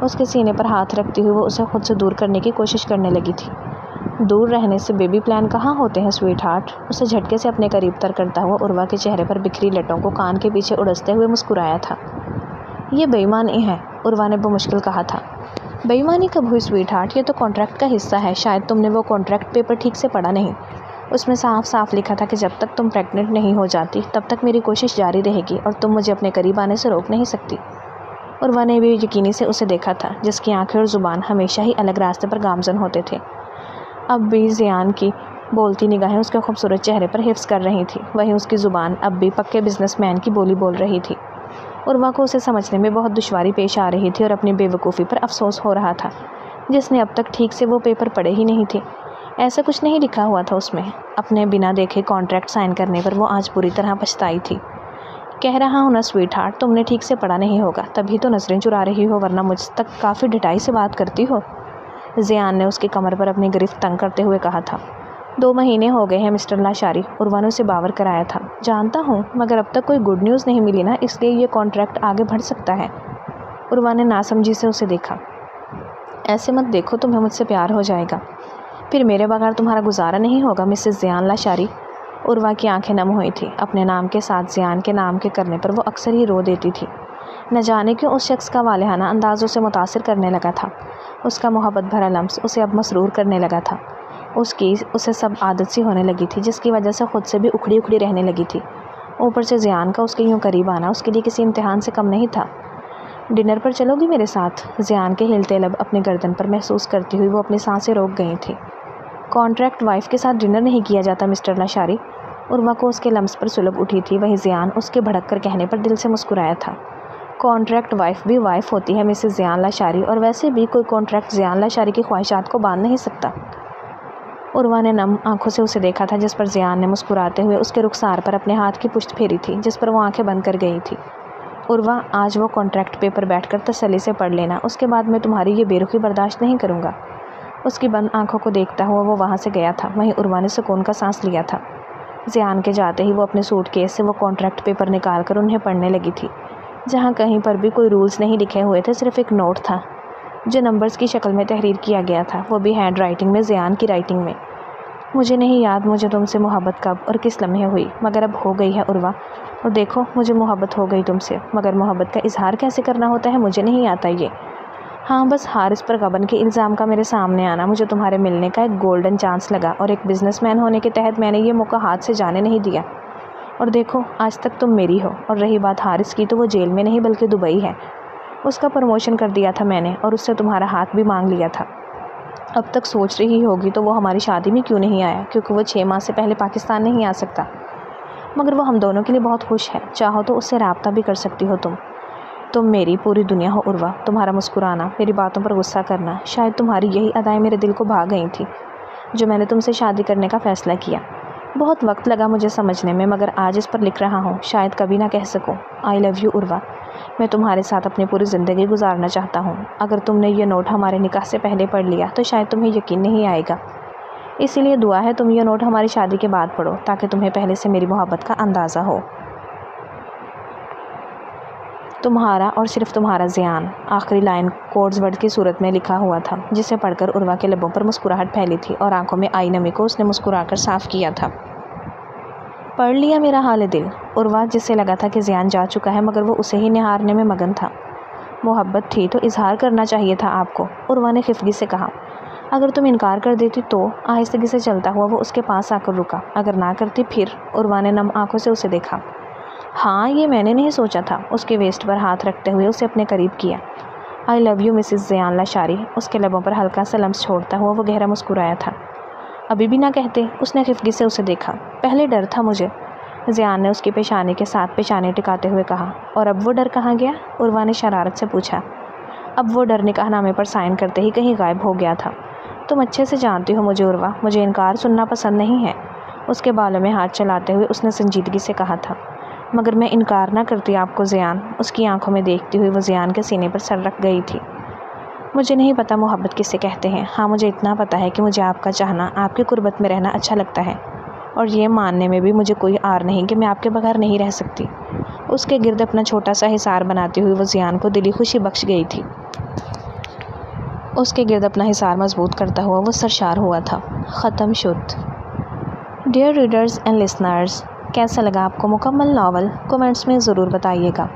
اس کے سینے پر ہاتھ رکھتی ہوئی وہ اسے خود سے دور کرنے کی کوشش کرنے لگی تھی۔ دور رہنے سے بیبی پلان کہاں ہوتے ہیں سویٹ ہارٹ، اسے جھٹکے سے اپنے قریب تر کرتا ہوا عروہ کے چہرے پر بکھری لٹوں کو کان کے پیچھے اڑستے ہوئے مسکرایا تھا۔ یہ بے ایمانی ہے، عروہ نے بمشکل کہا تھا۔ بے ایمانی کب ہوئی سویٹ ہارٹ، یہ تو کانٹریکٹ کا حصہ ہے، شاید تم نے وہ کانٹریکٹ پیپر ٹھیک سے پڑھا نہیں۔ اس میں صاف صاف لکھا تھا کہ جب تک تم پریگننٹ نہیں ہو جاتی تب تک میری کوشش جاری رہے گی اور تم مجھے اپنے قریب آنے سے روک نہیں سکتی۔ عروہ نے بھی یقینی سے اسے دیکھا تھا، جس کی آنکھیں اور زبان ہمیشہ ہی الگ راستے پر گامزن ہوتے تھے۔ اب بھی زیان کی بولتی نگاہیں اس کے خوبصورت چہرے پر حفظ کر رہی تھی، وہیں اس کی زبان اب بھی پکے بزنس مین کی بولی بول رہی تھی۔ عروہ کو اسے سمجھنے میں بہت دشواری پیش آ رہی تھی اور اپنی بے وقوفی پر افسوس ہو رہا تھا، جس نے اب تک ٹھیک سے وہ پیپر پڑھے ہی نہیں تھے۔ ایسا کچھ نہیں لکھا ہوا تھا اس میں۔ اپنے بنا دیکھے کانٹریکٹ سائن کرنے پر وہ آج پوری طرح پچھتائی تھی۔ کہہ رہا ہوں نا سویٹ ہارٹ، تم نے ٹھیک سے پڑھا نہیں ہوگا، تبھی تو نظریں چرا رہی ہو، ورنہ مجھ تک کافی ڈٹائی سے بات کرتی ہو۔ زیان نے اس کی کمر پر اپنی گرفت تنگ کرتے ہوئے کہا تھا۔ 2 مہینے ہو گئے ہیں مسٹر لاشاری، عروہ نے اسے باور کرایا تھا۔ جانتا ہوں، مگر اب تک کوئی گڈ نیوز نہیں ملی نا، اس لیے یہ کانٹریکٹ آگے بڑھ سکتا ہے۔ عروہ نے ناسمجھی سے اسے دیکھا۔ ایسے مت دیکھو، تمہیں مجھ سے پیار ہو جائے گا، پھر میرے بغیر تمہارا گزارا نہیں ہوگا مسز زیان لاشاری۔ عروہ کی آنکھیں نم ہوئی تھی۔ اپنے نام کے ساتھ زیان کے نام کے کرنے پر وہ اکثر ہی رو دیتی تھی۔ نہ جانے کیوں اس شخص کا والہانہ انداز اسے متاثر کرنے لگا تھا۔ اس کا محبت بھرا لمس اسے اب مسرور کرنے لگا تھا۔ اسے سب عادت سی ہونے لگی تھی، جس کی وجہ سے خود سے بھی اکھڑی اکھڑی رہنے لگی تھی۔ اوپر سے زیان کا اس کے یوں قریب آنا اس کے لیے کسی امتحان سے کم نہیں تھا۔ ڈنر پر چلو گی میرے ساتھ؟ زیان کے ہلتے لب اپنی گردن پر محسوس کرتی ہوئی وہ اپنی سانسیں روک گئی تھی۔ کانٹریکٹ وائف کے ساتھ ڈنر نہیں کیا جاتا مسٹر لاشاری۔ عروہ کو اس کے لمس پر سلگ اٹھی تھی، وہیں زیان اس کے بھڑک کر کہنے پر دل سے مسکرایا تھا۔ کانٹریکٹ وائف بھی وائف ہوتی ہے مسز زیان لاشاری، اور ویسے بھی کوئی کانٹریکٹ زیان لاشاری کی خواہشات کو باندھ نہیں سکتا۔ عروہ نے نم آنکھوں سے اسے دیکھا تھا، جس پر زیان نے مسکراتے ہوئے اس کے رخسار پر اپنے ہاتھ کی پشت پھیری تھی، جس پر وہ آنکھیں بند کر گئی تھی۔ عروہ، آج وہ کانٹریکٹ پیپر بیٹھ کر تسلی سے پڑھ لینا، اس کے بعد میں تمہاری یہ بے رخی برداشت نہیں کروں گا۔ اس کی بند آنکھوں کو دیکھتا ہوا وہ وہاں سے گیا تھا، وہیں عروہ نے سکون کا سانس لیا تھا۔ زیان کے جاتے ہی وہ اپنے سوٹ کیس سے وہ کانٹریکٹ پیپر نکال کر انہیں پڑھنے لگی تھی، جہاں کہیں پر بھی کوئی رولز نہیں لکھے ہوئے تھے، صرف ایک نوٹ تھا جو نمبرز کی شکل میں تحریر کیا گیا تھا، وہ بھی ہینڈ رائٹنگ میں، زیان کی رائٹنگ میں۔ مجھے نہیں یاد مجھے تم سے محبت کب اور کس لمحے ہوئی، مگر اب ہو گئی ہے عروہ، اور دیکھو مجھے محبت ہو گئی تم سے، مگر محبت کا اظہار کیسے کرنا ہوتا ہے مجھے نہیں آتا یہ۔ ہاں، بس حارث پر غبن کے الزام کا میرے سامنے آنا مجھے تمہارے ملنے کا ایک گولڈن چانس لگا، اور ایک بزنس مین ہونے کے تحت میں نے یہ موقع ہاتھ سے جانے نہیں دیا۔ اور دیکھو آج تک تم میری ہو، اور رہی بات حارث کی تو وہ جیل میں نہیں بلکہ دبئی ہے۔ اس کا پروموشن کر دیا تھا میں نے، اور اس سے تمہارا ہاتھ بھی مانگ لیا تھا۔ اب تک سوچ رہی ہوگی تو وہ ہماری شادی میں کیوں نہیں آیا، کیونکہ وہ 6 ماہ سے پہلے پاکستان نہیں آ سکتا، مگر وہ ہم دونوں کے لیے بہت خوش ہے، چاہو تو اس سے رابطہ بھی کر سکتی ہو۔ تم میری پوری دنیا ہو عروہ، تمہارا مسکرانا، میری باتوں پر غصہ کرنا، شاید تمہاری یہی ادائیں میرے دل کو بھا گئی تھیں جو میں نے تم سے شادی کرنے کا فیصلہ کیا۔ بہت وقت لگا مجھے سمجھنے میں، مگر آج اس پر لکھ رہا ہوں، شاید کبھی نہ کہہ سکوں۔ آئی لو یو عروہ، میں تمہارے ساتھ اپنی پوری زندگی گزارنا چاہتا ہوں۔ اگر تم نے یہ نوٹ ہمارے نکاح سے پہلے پڑھ لیا تو شاید تمہیں یقین نہیں آئے گا، اسی لیے دعا ہے تم یہ نوٹ ہماری شادی کے بعد پڑھو، تاکہ تمہیں پہلے سے میری محبت کا اندازہ ہو۔ تمہارا اور صرف تمہارا زیان۔ آخری لائن کوڈز ورڈ کی صورت میں لکھا ہوا تھا، جسے پڑھ کر عروہ کے لبوں پر مسکراہٹ پھیلی تھی اور آنکھوں میں آئی نمی کو اس نے مسکرا کر صاف کیا تھا۔ پڑھ لیا میرا حال دل؟ عروہ، جسے لگا تھا کہ زیان جا چکا ہے مگر وہ اسے ہی نہارنے میں مگن تھا۔ محبت تھی تو اظہار کرنا چاہیے تھا آپ کو، عروہ نے خفگی سے کہا۔ اگر تم انکار کر دیتی تو؟ آہستگی سے چلتا ہوا وہ اس کے پاس آ کر رکا۔ اگر نہ کرتی پھر؟ عروہ نے نم آنکھوں سے اسے دیکھا۔ ہاں، یہ میں نے نہیں سوچا تھا۔ اس کے ویسٹ پر ہاتھ رکھتے ہوئے اسے اپنے قریب کیا۔ I love you Mrs Zayan Lashari. اس کے لبوں پر ہلکا سا لمس چھوڑتا ہوا وہ گہرا مسکرایا تھا۔ ابھی بھی نہ کہتے؟ اس نے خفگی سے اسے دیکھا۔ پہلے ڈر تھا مجھے، زیان نے اس کی پیشانی کے ساتھ پیشانی ٹکاتے ہوئے کہا۔ اور اب وہ ڈر کہاں گیا؟ عروہ نے شرارت سے پوچھا۔ اب وہ ڈر نکاح نامے پر سائن کرتے ہی کہیں غائب ہو گیا تھا۔ تم اچھے سے جانتی ہو مجھے عروہ، مجھے انکار سننا پسند نہیں ہے۔ اس کے بالوں میں ہاتھ چلاتے ہوئے اس نے سنجیدگی سے کہا تھا۔ مگر میں انکار نہ کرتی آپ کو زیان۔ اس کی آنکھوں میں دیکھتی ہوئی وہ زیان کے سینے پر سر رکھ گئی تھی۔ مجھے نہیں پتا محبت کسے کہتے ہیں، ہاں مجھے اتنا پتا ہے کہ مجھے آپ کا چاہنا، آپ کی قربت میں رہنا اچھا لگتا ہے، اور یہ ماننے میں بھی مجھے کوئی عار نہیں کہ میں آپ کے بغیر نہیں رہ سکتی۔ اس کے گرد اپنا چھوٹا سا حصار بناتی ہوئی وہ زیان کو دلی خوشی بخش گئی تھی۔ اس کے گرد اپنا حصار مضبوط کرتا ہوا وہ سرشار ہوا تھا۔ ختم شد۔ ڈیئر ریڈرز اینڈ لسنرز، کیسا لگا آپ کو مکمل ناول؟ کومنٹس میں ضرور بتائیے گا۔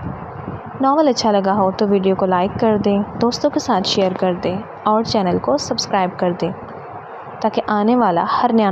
ناول اچھا لگا ہو تو ویڈیو کو لائک کر دیں، دوستوں کے ساتھ شیئر کر دیں، اور چینل کو سبسکرائب کر دیں، تاکہ آنے والا ہر نیا